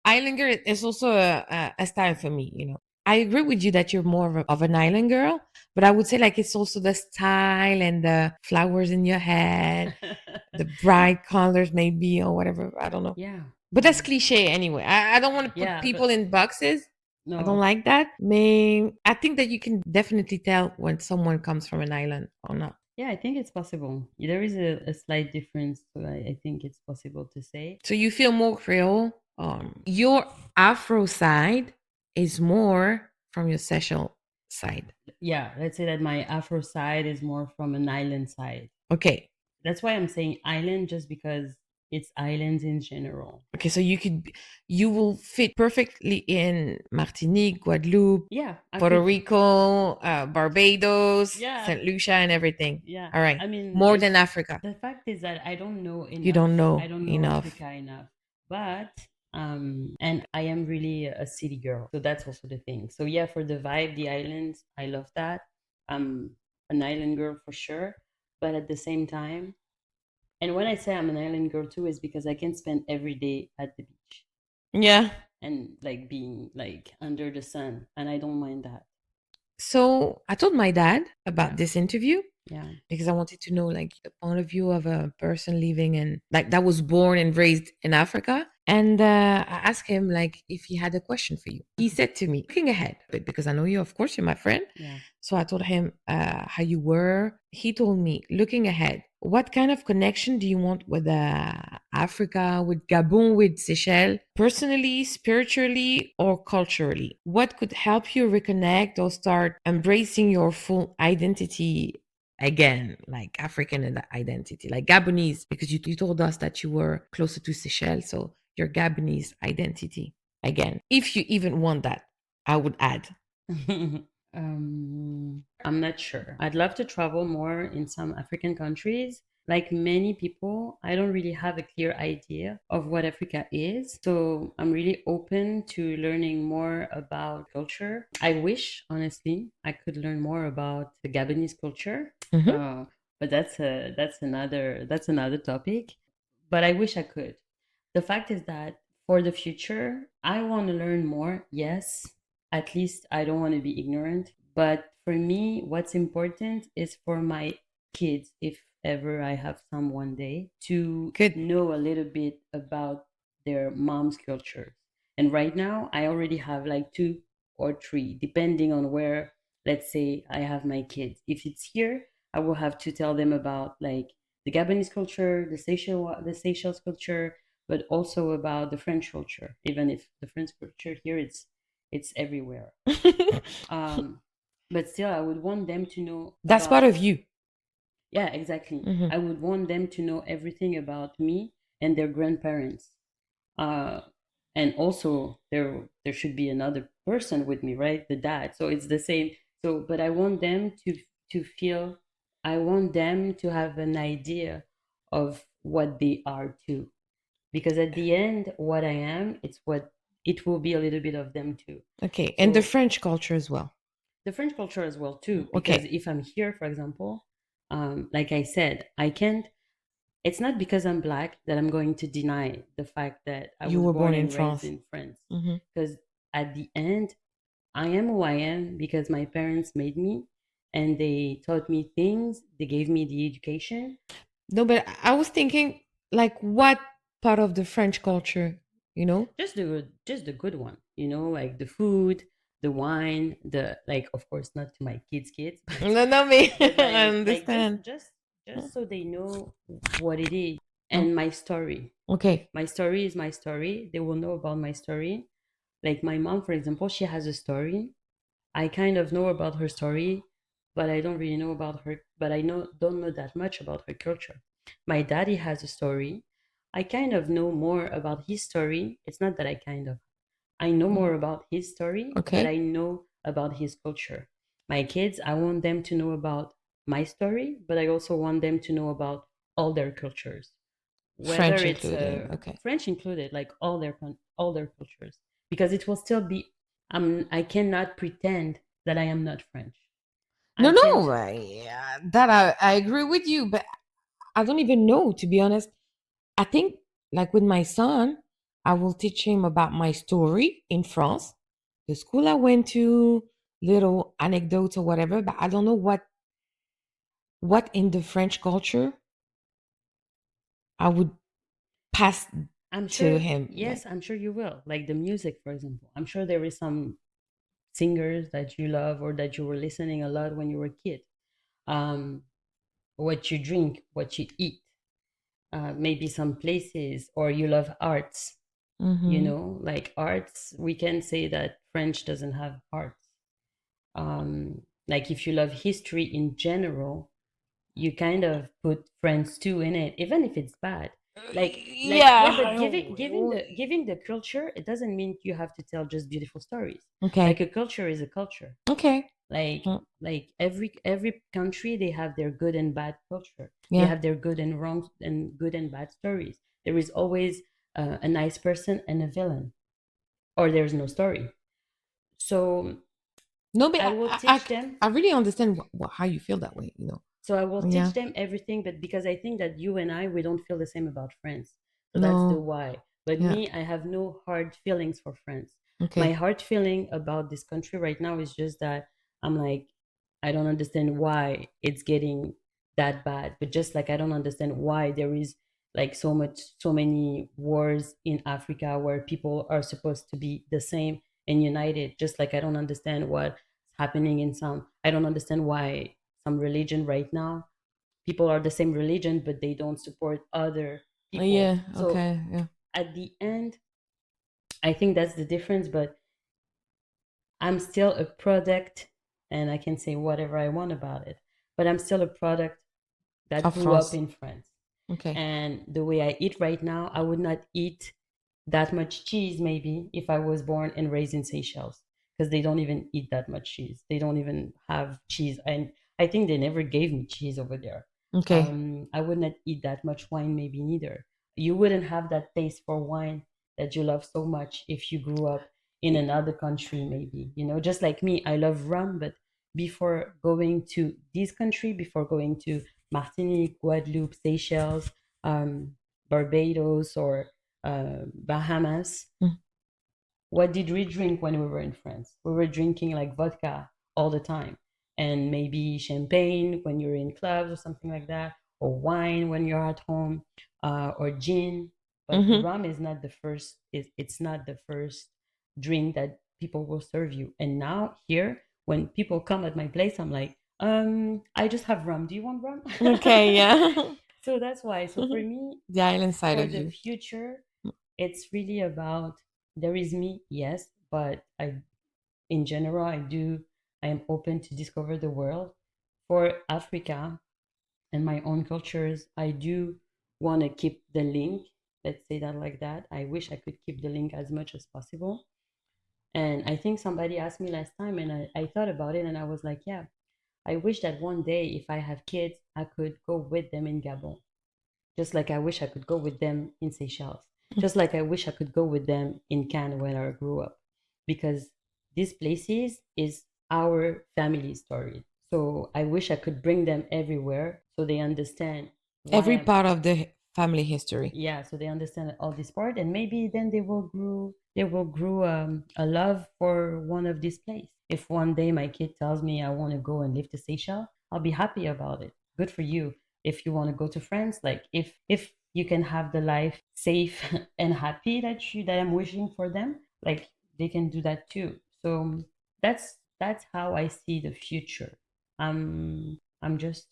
Speaker 1: island girl is also a style for me, you know. I agree with you that you're more of an island girl, but I would say like it's also the style and the flowers in your head, the bright colors maybe or whatever. I don't know.
Speaker 2: yeah,
Speaker 1: But that's cliche anyway. I don't want to put
Speaker 2: yeah,
Speaker 1: people
Speaker 2: but
Speaker 1: in boxes. I don't
Speaker 2: no,
Speaker 1: like that. I think that you can definitely tell when someone comes from an island or not.
Speaker 2: yeah, I think it's possible. There is a slight difference, so I think it's possible to say.
Speaker 1: So you feel more Creole. Your Afro side is more from your Seychelles side.
Speaker 2: Yeah, let's say that my Afro side is more from an island side.
Speaker 1: Okay.
Speaker 2: That's why I'm saying island, just because it's islands in general.
Speaker 1: Okay, so you will fit perfectly in Martinique, Guadeloupe,
Speaker 2: Yeah, I
Speaker 1: Puerto
Speaker 2: could.
Speaker 1: Rico, Barbados,
Speaker 2: Yeah,
Speaker 1: St. Lucia, and everything.
Speaker 2: yeah.
Speaker 1: All right.
Speaker 2: I mean,
Speaker 1: More than Africa.
Speaker 2: the fact is that I don't know
Speaker 1: You
Speaker 2: enough.
Speaker 1: don't
Speaker 2: I
Speaker 1: know
Speaker 2: don't know
Speaker 1: enough.
Speaker 2: Africa enough. But and I am really a city girl. So that's also the thing. So yeah, for the vibe, the islands, I love that. I'm an island girl for sure. But at the same time, and when I say I'm an island girl too, is because I can spend every day at the beach
Speaker 1: Yeah.
Speaker 2: and like being like under the sun, and I don't mind that.
Speaker 1: So I told my dad
Speaker 2: Yeah,
Speaker 1: about this interview
Speaker 2: yeah.
Speaker 1: because I wanted to know like the point of view of a person living in like that was born and raised in Africa. And I asked him like if he had a question for you. He said to me, looking ahead, but because I know you, of course, you're my friend.
Speaker 2: Yeah.
Speaker 1: So I told him how you were. He told me, looking ahead, what kind of connection do you want with Africa, with Gabon, with Seychelles, personally, spiritually, or culturally? What could help you reconnect or start embracing your full identity again, like African identity, like Gabonese, because you told us that you were closer to Seychelles, so your Gabonese identity again, if you even want that, I would add.
Speaker 2: I'm not sure. I'd love to travel more in some African countries. Like many people, I don't really have a clear idea of what Africa is. So I'm really open to learning more about culture. I wish, honestly, I could learn more about the Gabonese culture.
Speaker 1: Mhm.
Speaker 2: Uh, but that's another topic. But I wish I could. The fact is that for the future, I want to learn more. Yes, at least I don't want to be ignorant. But for me, what's important is for my kids, if ever I have some one day, to
Speaker 1: Good.
Speaker 2: know a little bit about their mom's culture. And right now, I already have like two or three, depending on where, let's say, I have my kids. If it's here, I will have to tell them about like the Gabonese culture, the Seychelles culture, but also about the French culture. Even if the French culture here, it's everywhere. Um, but still, I would want them to know
Speaker 1: That's
Speaker 2: about.
Speaker 1: part of you.
Speaker 2: Yeah, exactly.
Speaker 1: Mhm.
Speaker 2: I would want them to know everything about me and their grandparents. Uh, and also, there should be another person with me, right? The dad. So it's the same. So, but I want them to feel. I want them to have an idea of what they are too, because at the end, what I am, it's what it will be a little bit of them too.
Speaker 1: Okay, and the
Speaker 2: So
Speaker 1: French culture as well.
Speaker 2: the French culture as well too, because
Speaker 1: Okay,
Speaker 2: if I'm here, for example, like I said, I can't. It's not because I'm black that I'm going to deny the fact that I
Speaker 1: you
Speaker 2: was
Speaker 1: were born
Speaker 2: born
Speaker 1: in
Speaker 2: and raised
Speaker 1: France.
Speaker 2: in France,
Speaker 1: Hmm.
Speaker 2: because at the end, I am who I am because my parents made me, and they taught me things. They gave me the education.
Speaker 1: No, but I was thinking, like, what part of the French culture, you know?
Speaker 2: Just the good one, like the food, the wine, the like, of course not to my kids,
Speaker 1: No, no, me.
Speaker 2: but
Speaker 1: I
Speaker 2: like just
Speaker 1: understand.
Speaker 2: just just so they know what it is.
Speaker 1: Mm.
Speaker 2: And my story.
Speaker 1: Okay.
Speaker 2: My story is my story. They will know about my story. Like my mom, for example, she has a story. I kind of know about her story, but I don't really know about her. But I don't know that much about her culture. My daddy has a story. I kind of know more about his story. It's not that I know more about his story, but I
Speaker 1: Okay.
Speaker 2: know about his culture. My kids, I want them to know about my story, but I also want them to know about all their cultures. whether
Speaker 1: French
Speaker 2: it's
Speaker 1: included. Okay.
Speaker 2: French included, like all their cultures, because it will still be. I cannot pretend that I am not French.
Speaker 1: No,
Speaker 2: I
Speaker 1: no,
Speaker 2: can't.
Speaker 1: that I agree with you, but I don't even know, to be honest. I think, like with my son, I will teach him about my story in France, the school I went to, little anecdotes or whatever, but I don't know what in the French culture I would pass
Speaker 2: I'm
Speaker 1: to
Speaker 2: sure.
Speaker 1: him. Like,
Speaker 2: Yes, I'm sure you will. Like the music, for example. I'm sure there is some singers that you love or that you were listening a lot when you were a kid. Um, what you drink, what you eat, maybe some places, or you love arts.
Speaker 1: mm-hmm.
Speaker 2: Like arts, we can say that French doesn't have arts. Like if you love history in general, you kind of put friends too in it, even if it's bad. Like yeah, but
Speaker 1: Yeah.
Speaker 2: giving the culture, it doesn't mean you have to tell just beautiful stories. Like
Speaker 1: Okay.
Speaker 2: a culture is a culture.
Speaker 1: Okay.
Speaker 2: Like
Speaker 1: Mm,
Speaker 2: like every country, they have their good and bad culture. They
Speaker 1: yeah.
Speaker 2: have their good and wrong and good and bad stories. There is always a nice person and a villain, or there's no story. So
Speaker 1: No, but
Speaker 2: I will teach them.
Speaker 1: I really understand how you feel that way, you know.
Speaker 2: So I will
Speaker 1: Yeah.
Speaker 2: teach them everything, but because I think that you and I, we don't feel the same about friends. So that's the
Speaker 1: No.
Speaker 2: why. But
Speaker 1: Yeah.
Speaker 2: me, I have no hard feelings for friends. My
Speaker 1: Okay.
Speaker 2: hard feeling about this country right now is just that I'm like, I don't understand why it's getting that bad. But just like I don't understand why there is like so many wars in Africa where people are supposed to be the same and united. Just like I don't understand what's happening in some, I don't understand why some religion right now, people are the same religion but they don't support other people.
Speaker 1: Yeah.
Speaker 2: So
Speaker 1: Okay. Yeah.
Speaker 2: at the end, I think that's the difference. But I'm still a product, and I can say whatever I want about it, but I'm still a product that
Speaker 1: Of
Speaker 2: grew up
Speaker 1: France.
Speaker 2: in France.
Speaker 1: Okay.
Speaker 2: And the way I eat right now, I would not eat that much cheese maybe if I was born and raised in Seychelles, because they don't even eat that much cheese. They don't even have cheese. And I think they never gave me cheese over there.
Speaker 1: Okay.
Speaker 2: I would not eat that much wine, maybe neither. You wouldn't have that taste for wine that you love so much if you grew up in another country, maybe. Just like me, I love rum, but before going to this country, before going to Martinique, Guadeloupe, Seychelles, um, Barbados, or Bahamas,
Speaker 1: Mm.
Speaker 2: what did we drink when we were in France? We were drinking like vodka all the time, and maybe champagne when you're in clubs or something like that, or wine when you're at home, or gin. But
Speaker 1: Mm-hmm.
Speaker 2: rum is not the first. It's not the first drink that people will serve you. And now here, when people come at my place, I'm like, I just have rum. Do you want rum?
Speaker 1: Okay. Yeah.
Speaker 2: So that's why. So for me,
Speaker 1: The island side
Speaker 2: for
Speaker 1: of
Speaker 2: the
Speaker 1: you.
Speaker 2: future, it's really about, there is me, yes, but in general, I am open to discover the world. For Africa and my own cultures, I do want to keep the link. Let's say that like that. I wish I could keep the link as much as possible. And I think somebody asked me last time, and I thought about it, and I was like, yeah, I wish that one day, if I have kids, I could go with them in Gabon, just like I wish I could go with them in Seychelles, just like I wish I could go with them in Cannes where I grew up, because these places is our family story. So I wish I could bring them everywhere so they understand why
Speaker 1: Every
Speaker 2: I'm,
Speaker 1: part of the family history.
Speaker 2: yeah, so they understand all this part, and maybe then they will grow a love for one of these places. If one day my kid tells me I want to go and live to Seychelles, I'll be happy about it. Good for you. If you want to go to France, like if you can have the life safe and happy that I'm wishing for them, like they can do that too. So that's how I see the future. I'm just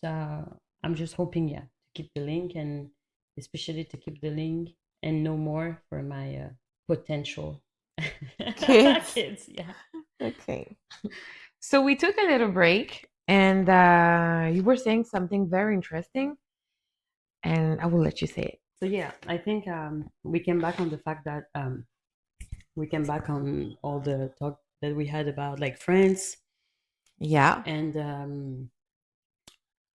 Speaker 2: hoping, yeah, to keep the link, and especially to keep the link and know more for my potential
Speaker 1: Kids.
Speaker 2: kids. Yeah.
Speaker 1: Okay. So we took a little break and you were saying something very interesting and I will let you say it.
Speaker 2: So yeah, I think we came back on the fact that we came back on all the talk that we had about like friends,
Speaker 1: Yeah.
Speaker 2: and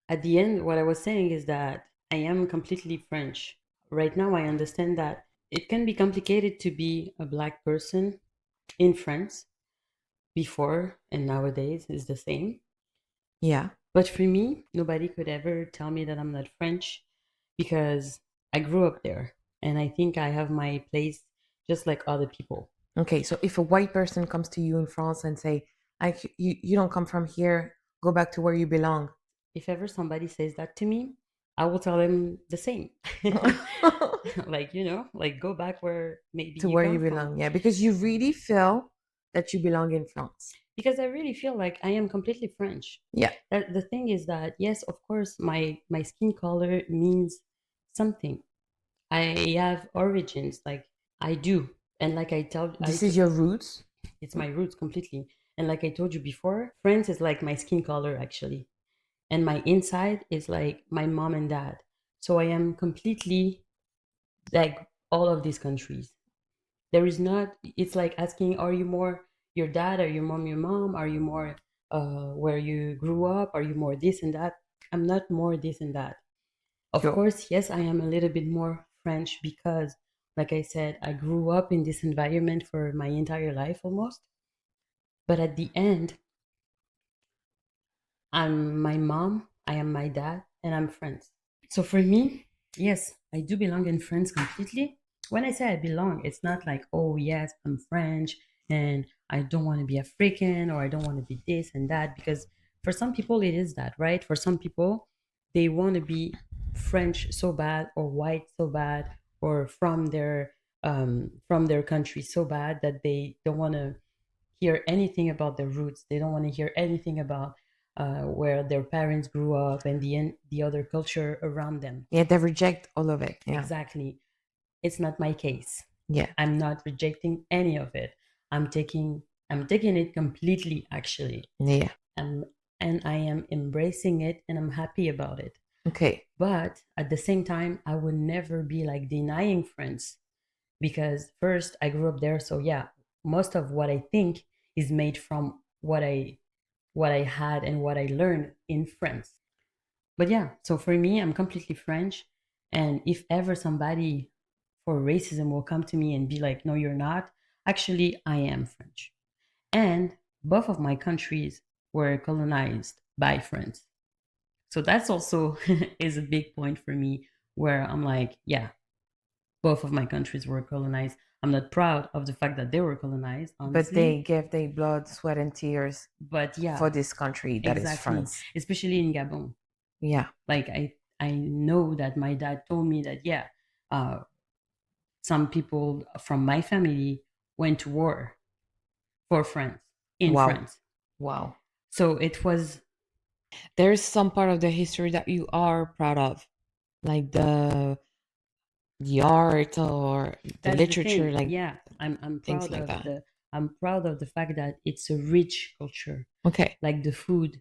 Speaker 2: at the end, what I was saying is that I am completely French right now I understand that it can be complicated to be a Black person in France. Before and nowadays is the same.
Speaker 1: Yeah.
Speaker 2: But for me, nobody could ever tell me that I'm not French because I grew up there and I think I have my place just like other people.
Speaker 1: Okay, so if a white person comes to you in France and say, you don't come from here, go back to where you belong."
Speaker 2: If ever somebody says that to me, I will tell them the same. Like, like go back where maybe
Speaker 1: To
Speaker 2: you
Speaker 1: where you
Speaker 2: come from.
Speaker 1: belong, yeah, because you really feel that you belong in France.
Speaker 2: Because I really feel like I am completely French.
Speaker 1: Yeah.
Speaker 2: The thing is that yes, of course, my skin color means something. I have origins, like I do, and like
Speaker 1: This is your roots.
Speaker 2: it's my roots completely. And like I told you before, France is like my skin color actually, and my inside is like my mom and dad. So I am completely like all of these countries. There is not. It's like asking, are you more your dad? Are you mom your mom? Are you more where you grew up? Are you more this and that? I'm not more this and that. Of
Speaker 1: Sure.
Speaker 2: course, yes, I am a little bit more French because, like I said, I grew up in this environment for my entire life almost. But at the end, I'm my mom, I am my dad, and I'm French. So for me, yes, I do belong in France completely. When I say I belong, it's not like, oh, yes, I'm French and I don't want to be African or I don't want to be this and that. Because for some people, it is that, right? For some people, they want to be French so bad or white so bad or from their country so bad that they don't want to hear anything about their roots. They don't want to hear anything about where their parents grew up and the other culture around them.
Speaker 1: Yeah, they reject all of it. Yeah.
Speaker 2: Exactly. It's not my case.
Speaker 1: Yeah.
Speaker 2: I'm not rejecting any of it. I'm taking I'm taking it completely actually.
Speaker 1: Yeah.
Speaker 2: Um, and I am embracing it and I'm happy about it.
Speaker 1: Okay.
Speaker 2: But at the same time, I would never be like denying France because first I grew up there. So yeah, most of what I think is made from what I had and what I learned in France. But yeah, so for me, I'm completely French. And if ever somebody for racism will come to me and be like, no, you're not, actually, I am French. And both of my countries were colonized by France. So that's also is a big point for me where I'm like, yeah, both of my countries were colonized. I'm not proud of the fact that they were colonized,
Speaker 1: But they
Speaker 2: honestly.
Speaker 1: gave their blood, sweat, and tears
Speaker 2: But
Speaker 1: for
Speaker 2: yeah,
Speaker 1: this country that is
Speaker 2: exactly.
Speaker 1: France.
Speaker 2: Especially in Gabon.
Speaker 1: Yeah.
Speaker 2: Like I know that my dad told me that yeah, uh, some people from my family went to war for France in
Speaker 1: Wow.
Speaker 2: France.
Speaker 1: Wow.
Speaker 2: So it was
Speaker 1: There's some part of the history that you are proud of, like the art or the
Speaker 2: that's the
Speaker 1: literature,
Speaker 2: thing.
Speaker 1: like
Speaker 2: Yeah, I'm
Speaker 1: things
Speaker 2: proud
Speaker 1: like
Speaker 2: of
Speaker 1: that.
Speaker 2: the fact that it's a rich culture.
Speaker 1: Okay.
Speaker 2: Like the food,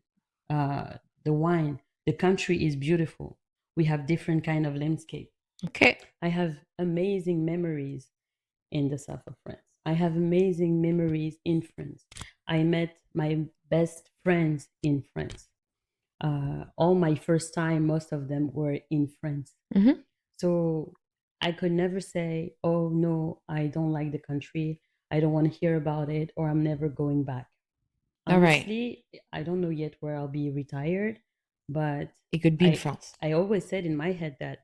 Speaker 2: the wine, the country is beautiful. We have different kind of landscape.
Speaker 1: Okay.
Speaker 2: I have amazing memories in the south of France. I have amazing memories in France. I met my best friends in France. All my first time, most of them were in France.
Speaker 1: Mm-hmm.
Speaker 2: So I could never say, oh no, I don't like the country. I don't want to hear about it, or I'm never going back.
Speaker 1: All right.
Speaker 2: Honestly, I don't know yet where I'll be retired, but
Speaker 1: It could be in
Speaker 2: I
Speaker 1: France.
Speaker 2: I always said in my head that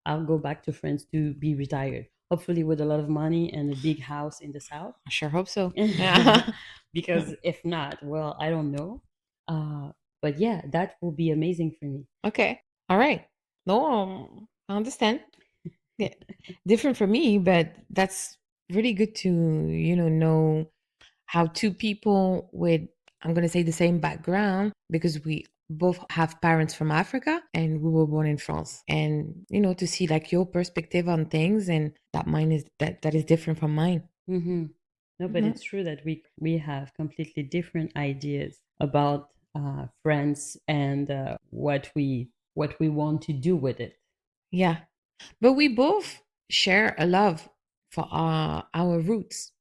Speaker 2: I'll go back to France to be retired, hopefully with a lot of money and a big house in the south.
Speaker 1: I sure hope so. Yeah.
Speaker 2: Because if not, well, I don't know. Uh, but yeah, that will be amazing for me.
Speaker 1: Okay. All right. No, I understand. Yeah. Different for me, but that's really good to, know how two people with, I'm going to say, the same background, because we both have parents from Africa and we were born in France. And, to see like your perspective on things, and that mine is that is different from mine.
Speaker 2: Hmm. No, but
Speaker 1: Mhm.
Speaker 2: it's true that we have completely different ideas about friends and what we want to do with it.
Speaker 1: Yeah. But we both share a love for our roots.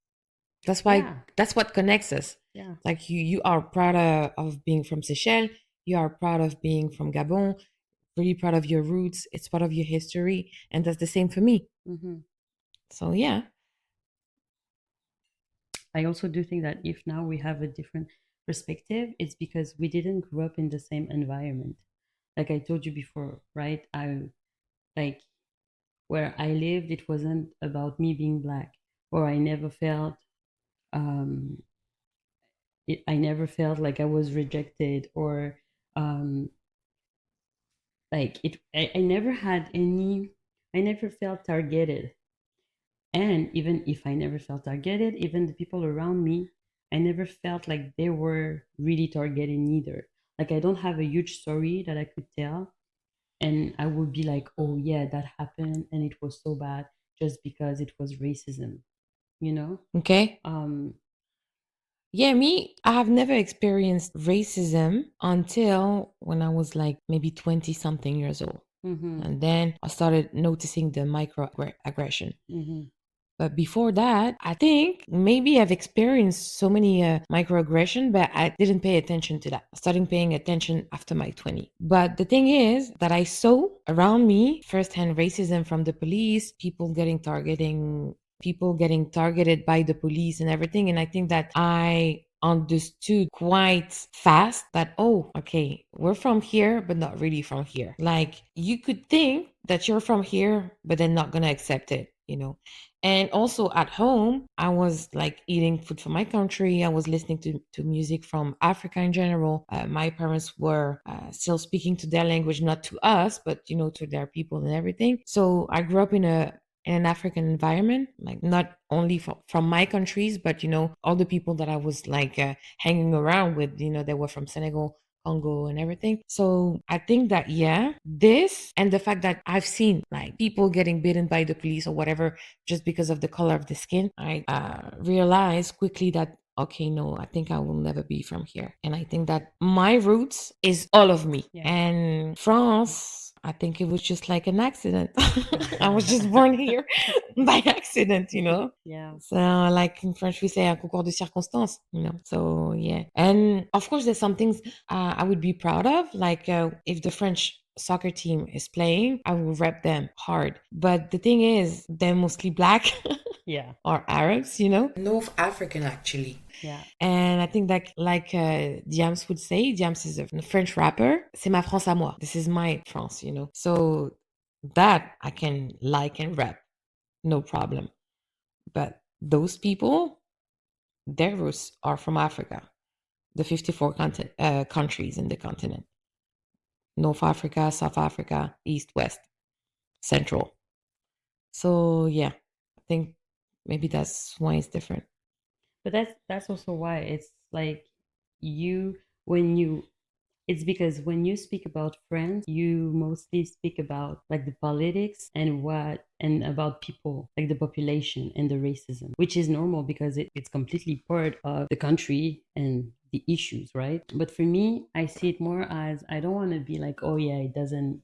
Speaker 2: Yeah,
Speaker 1: That's what connects us.
Speaker 2: yeah.
Speaker 1: Like you are proud of being from Seychelles. You are proud of being from Gabon. really proud of your roots. It's part of your history. And that's the same for me.
Speaker 2: Mm-hmm.
Speaker 1: So, yeah.
Speaker 2: I also do think that if now we have a different perspective, it's because we didn't grow up in the same environment. Like I told you before, right? I like where I lived, it wasn't about me being black, or um, I never felt like I was rejected, or um, like it. I never had any. I never felt targeted. And even if I never felt targeted, even the people around me, I never felt like they were really targeting either. Like I don't have a huge story that I could tell, and I would be like, oh yeah, that happened and it was so bad just because it was racism, you know?
Speaker 1: Okay.
Speaker 2: Um,
Speaker 1: Yeah, me, I have never experienced racism until when I was like maybe 20 something years old.
Speaker 2: mm-hmm,
Speaker 1: And then I started noticing the microaggression.
Speaker 2: mm-hmm,
Speaker 1: But before that, I think maybe I've experienced so many microaggression, but I didn't pay attention to that. I started paying attention after my 20. But the thing is that I saw around me firsthand racism from the police, people getting targeted by the police and everything. And I think that I understood quite fast that, oh, okay, we're from here, but not really from here. Like you could think that you're from here, but they're not going to accept it, you know? And also at home, I was like eating food from my country. I was listening to music from Africa in general. My parents were still speaking to their language, not to us, but to their people and everything. So I grew up in an African environment, like not only from my countries, but all the people that I was like hanging around with, they were from Senegal, Congo and everything. So I think that, yeah, this and the fact that I've seen like people getting bitten by the police or whatever just because of the color of the skin, I realized quickly that, okay, no, I think I will never be from here. And I think that my roots is all of me.
Speaker 2: yeah.
Speaker 1: And France, I think it was just like an accident. I was just born here by accident.
Speaker 2: Yeah.
Speaker 1: So, like in French, we say un concours de circonstances. So, yeah. And of course, there's some things I would be proud of. Like if the French soccer team is playing, I will rep them hard. But the thing is, they're mostly black
Speaker 2: Yeah.
Speaker 1: or Arabs. North African, actually.
Speaker 2: Yeah.
Speaker 1: And I think that, like Diams would say, Diams is a French rapper. C'est ma France à moi. This is my France. So that I can like and rep, no problem. But those people, their roots are from Africa, the 54 countries in the continent: North Africa, South Africa, East, West, Central. So yeah, I think maybe that's why it's different.
Speaker 2: But that's also why it's like you when you it's because when you speak about France, you mostly speak about like the politics and about people, like the population and the racism, which is normal because it's completely part of the country and the issues, right? But for me, I see it more as I don't want to be like, oh yeah, it doesn't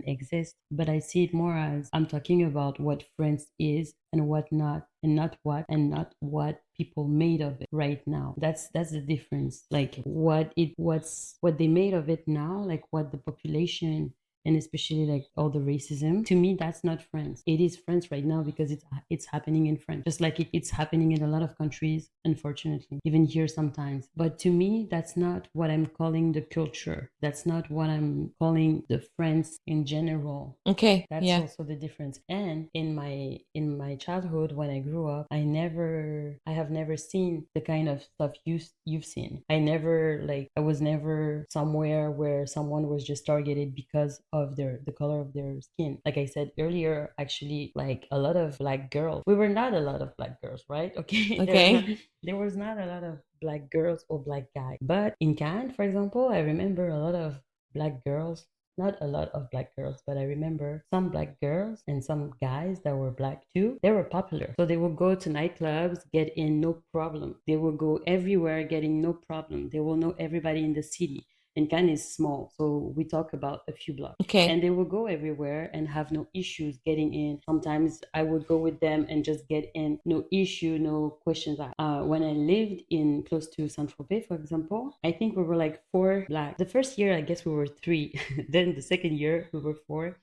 Speaker 2: exist, but I see it more as I'm talking about what France is and what not, and not what people made of it right now. That's the difference. Like what they made of it now, like what the population and especially like all the racism, to me that's not France. It is France right now because it's happening in France, just like it's happening in a lot of countries, unfortunately, even here sometimes. But to me, that's not what I'm calling the culture. That's not what I'm calling the France in general.
Speaker 1: Okay.
Speaker 2: That's
Speaker 1: Yeah.
Speaker 2: also the difference. And in my childhood, when I grew up, I have never seen the kind of stuff you've seen. I was never somewhere where someone was just targeted because of the color of their skin. Like I said earlier, actually, like a lot of black girls. We were not a lot of black girls, right? Okay.
Speaker 1: Okay.
Speaker 2: There was not a lot of black girls or black guys. But in Cannes, for example, I remember a lot of black girls, not a lot of black girls, but I remember some black girls and some guys that were black too. They were popular. So they would go to nightclubs, get in no problem. They will go everywhere getting no problem. They will know everybody in the city. and Cannes is small, so we talk about a few blocks.
Speaker 1: Okay.
Speaker 2: And they will go everywhere and have no issues getting in. Sometimes I would go with them and just get in, no issue, no questions asked. When I lived in close to Saint Tropez, for example, I think we were like four black. The first year, I guess we were three. Then the second year, we were four.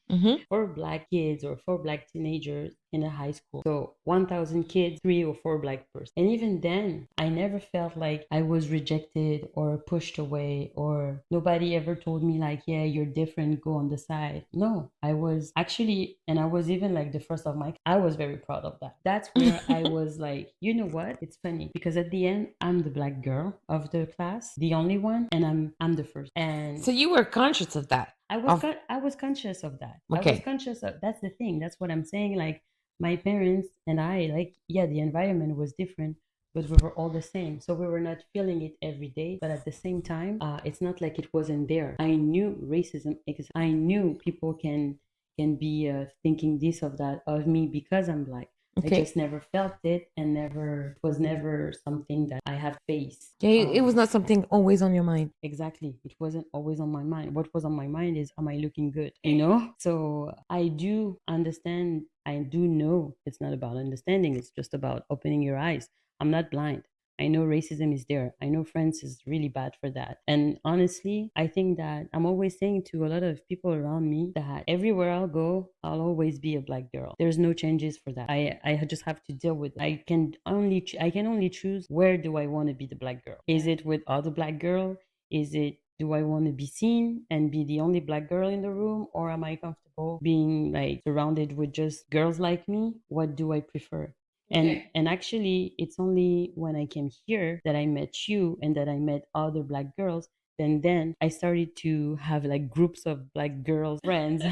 Speaker 2: Four black kids or four black teenagers in a high school. So 1,000 kids, three or four black persons. And even then, I never felt like I was rejected or pushed away, or nobody ever told me like, yeah, you're different, go on the side. No, I was actually, and I was even like the first of my, I was very proud of that. That's where I was like, you know what? It's funny because at the end, I'm the black girl of the class, the only one, and I'm the first. And
Speaker 1: So you were conscious of that.
Speaker 2: I was conscious of that. I was
Speaker 1: Okay.
Speaker 2: conscious of that's the thing. That's what I'm saying. Like my parents and I, like, yeah, the environment was different, but we were all the same. So we were not feeling it every day, but at the same time, it's not like it wasn't there. I knew racism exists. I knew people can be thinking this of that of me because I'm black. I
Speaker 1: Okay.
Speaker 2: just never felt it, and never was never something that I have faced.
Speaker 1: Yeah, it was not something always on your mind.
Speaker 2: Exactly. It wasn't always on my mind. What was on my mind is, am I looking good? You know? So I do understand. I do know it's not about understanding. It's just about opening your eyes. I'm not blind. I know racism is there. I know France is really bad for that. And honestly, I think that I'm always saying to a lot of people around me that everywhere I'll go, I'll always be a black girl. There's no changes for that. I just have to deal with it. I can only choose where do I want to be the black girl. Is it with other black girl? Is it, do I want to be seen and be the only black girl in the room, or am I comfortable being like surrounded with just girls like me? What do I prefer? And actually, it's only when I came here that I met you and that I met other black girls. Then I started to have like groups of black girls friends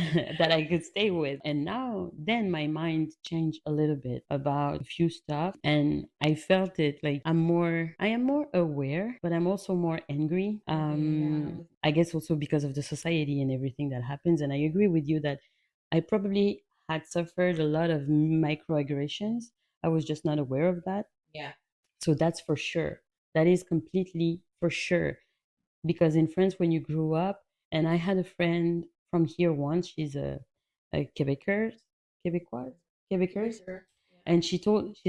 Speaker 2: that I could stay with. And now then my mind changed a little bit about a few stuff, and I felt it like I am more aware, but I'm also more angry. I guess also because of the society and everything that happens. And I agree with you that I probably had suffered a lot of microaggressions. I was just not aware of that.
Speaker 1: Yeah.
Speaker 2: So that's for sure. That is completely for sure. Because in France, when you grew up, and I had a friend from here once, she's a Quebecoise, Quebecoise, and she's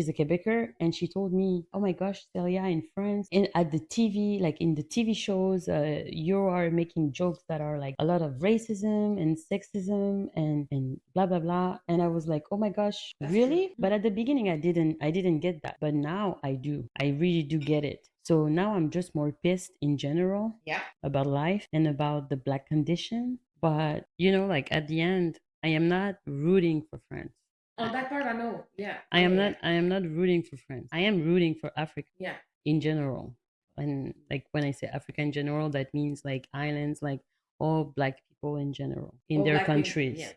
Speaker 2: a Quebecer, and she told me, "Oh my gosh, Celia, in France, at the TV, like in the TV shows, you are making jokes that are like a lot of racism and sexism and blah blah blah." And I was like, "Oh my gosh, really?" But at the beginning, I didn't get that, but now I do. I really do get it. So now I'm just more pissed in general,
Speaker 1: Yeah.
Speaker 2: about life and about the black condition. But you know, like at the end, I am not rooting for France.
Speaker 1: Oh, that part I know. Yeah.
Speaker 2: I am not rooting for France. I am rooting for Africa
Speaker 1: Yeah.
Speaker 2: in general. And like when I say Africa in general, that means like islands, like all black people in general in
Speaker 1: All
Speaker 2: their
Speaker 1: black people.
Speaker 2: countries.
Speaker 1: Yeah.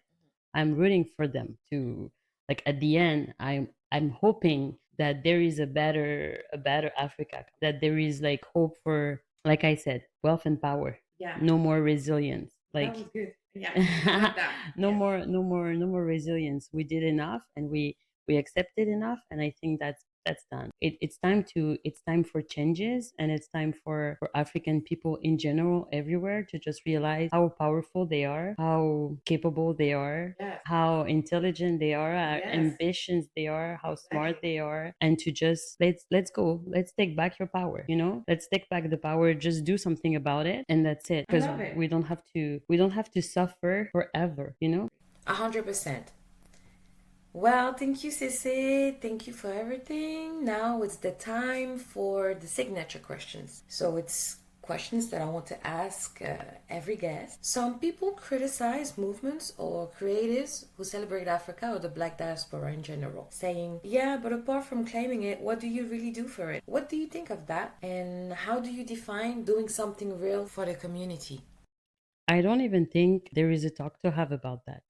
Speaker 2: I'm rooting for them to, like, at the end, I'm hoping that there is a better Africa, that there is like hope for, like I said, wealth and power.
Speaker 1: Yeah.
Speaker 2: No more resilience.
Speaker 1: That
Speaker 2: Like
Speaker 1: was good. Yeah. I like that.
Speaker 2: no
Speaker 1: Yes.
Speaker 2: more, no more resilience. We did enough, and we accepted enough, and I think that's done. It's time for changes, and it's time for African people in general everywhere to just realize how powerful they are, how capable they are,
Speaker 1: Yes.
Speaker 2: how intelligent they are, how
Speaker 1: Yes.
Speaker 2: ambitious they are, how smart
Speaker 1: Exactly.
Speaker 2: they are, and to just let's go, let's take back your power. You know, let's take back the power. Just do something about it, and that's it.
Speaker 1: I
Speaker 2: Because
Speaker 1: love it.
Speaker 2: we don't have to suffer forever. You know.
Speaker 1: 100%. Well, thank you, Cece. Thank you for everything. Now it's the time for the signature questions. So it's questions that I want to ask every guest. Some people criticize movements or creatives who celebrate Africa or the black diaspora in general, saying, yeah, but apart from claiming it, what do you really do for it? What do you think of that? And how do you define doing something real for the community?
Speaker 2: I don't even think there is a talk to have about that.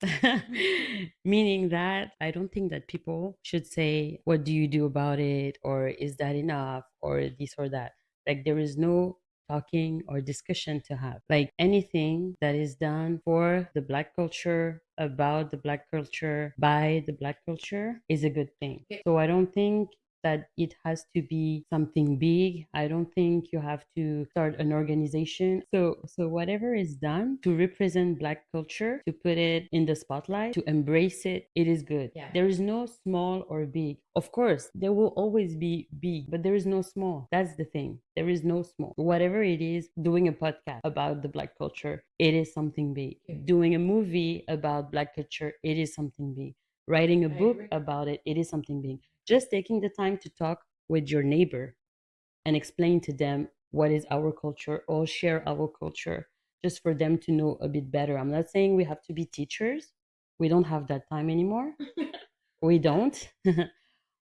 Speaker 2: Meaning that I don't think that people should say, what do you do about it? Or is that enough? Or this or that. Like, there is no talking or discussion to have. Like, anything that is done for the Black culture, about the Black culture, by the Black culture, is a good thing. So I don't think that it has to be something big. I don't think you have to start an organization. So whatever is done to represent Black culture, to put it in the spotlight, to embrace it, it is good.
Speaker 1: Yeah.
Speaker 2: There is no small or big. Of course, there will always be big, but there is no small. That's the thing. There is no small. Whatever it is, doing a podcast about the Black culture, it is something big.
Speaker 1: Yeah.
Speaker 2: Doing a movie about Black culture, it is something big. Writing a
Speaker 1: I
Speaker 2: book
Speaker 1: agree.
Speaker 2: about it, it is something big. Just taking the time to talk with your neighbor and explain to them what is our culture or share our culture, just for them to know a bit better. I'm not saying we have to be teachers. We don't have that time anymore. We don't.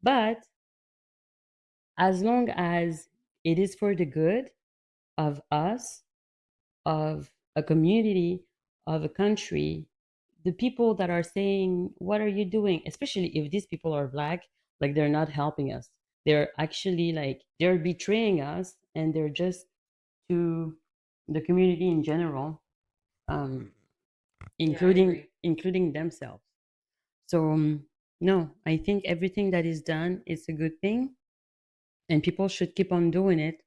Speaker 2: But as long as it is for the good of us, of a community, of a country, the people that are saying, what are you doing? Especially if these people are Black, like they're not helping us. They're actually like, they're betraying us, and they're just to the community in general, um, including themselves. So no, I think everything that is done is a good thing, and people should keep on doing it.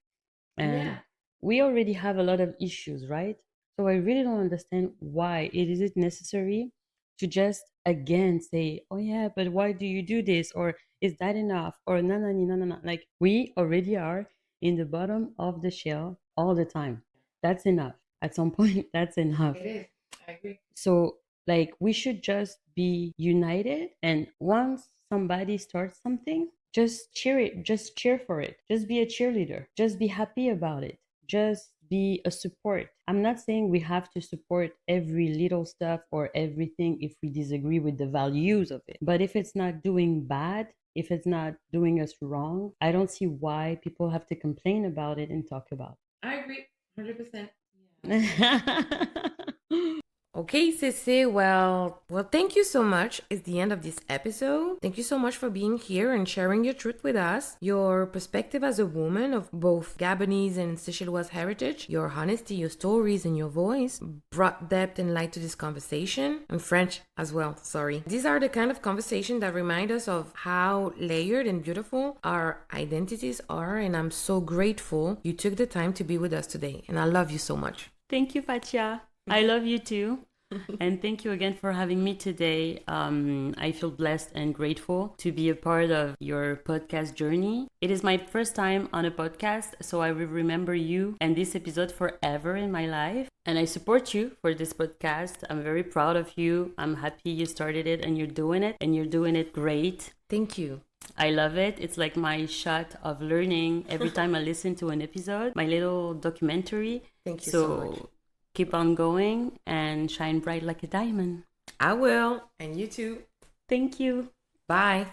Speaker 2: And
Speaker 1: Yeah.
Speaker 2: we already have a lot of issues, right? So I really don't understand why it is it necessary to just again say, oh yeah, but why do you do this? Or is that enough? Or no, no, no, no, no. Like we already are in the bottom of the shell all the time. That's enough. At some point, that's enough.
Speaker 1: It is. I agree.
Speaker 2: So, like, we should just be united. And once somebody starts something, just cheer it, just cheer for it, just be a cheerleader, just be happy about it, just be a support. I'm not saying we have to support every little stuff or everything if we disagree with the values of it. But if it's not doing bad, if it's not doing us wrong, I don't see why people have to complain about it and talk about
Speaker 1: I agree. 100%.
Speaker 2: it.
Speaker 1: Okay, Sissy. Well, thank you so much. It's the end of this episode. Thank you so much for being here and sharing your truth with us. Your perspective as a woman of both Gabonese and Seychellois heritage, your honesty, your stories, and your voice brought depth and light to this conversation. And French as well, sorry. These are the kind of conversation that remind us of how layered and beautiful our identities are. And I'm so grateful you took the time to be with us today. And I love you so much.
Speaker 2: Thank you, Fatia. I love you too. And thank you again for having me today. I feel blessed and grateful to be a part of your podcast journey. It is my first time on a podcast, so I will remember you and this episode forever in my life. And I support you for this podcast. I'm very proud of you. I'm happy you started it and you're doing it great.
Speaker 1: Thank you.
Speaker 2: I love it. It's like my shot of learning every time I listen to an episode, my little documentary.
Speaker 1: Thank you so much.
Speaker 2: Keep on going and shine bright like a diamond.
Speaker 1: I will. And you too.
Speaker 2: Thank you.
Speaker 1: Bye.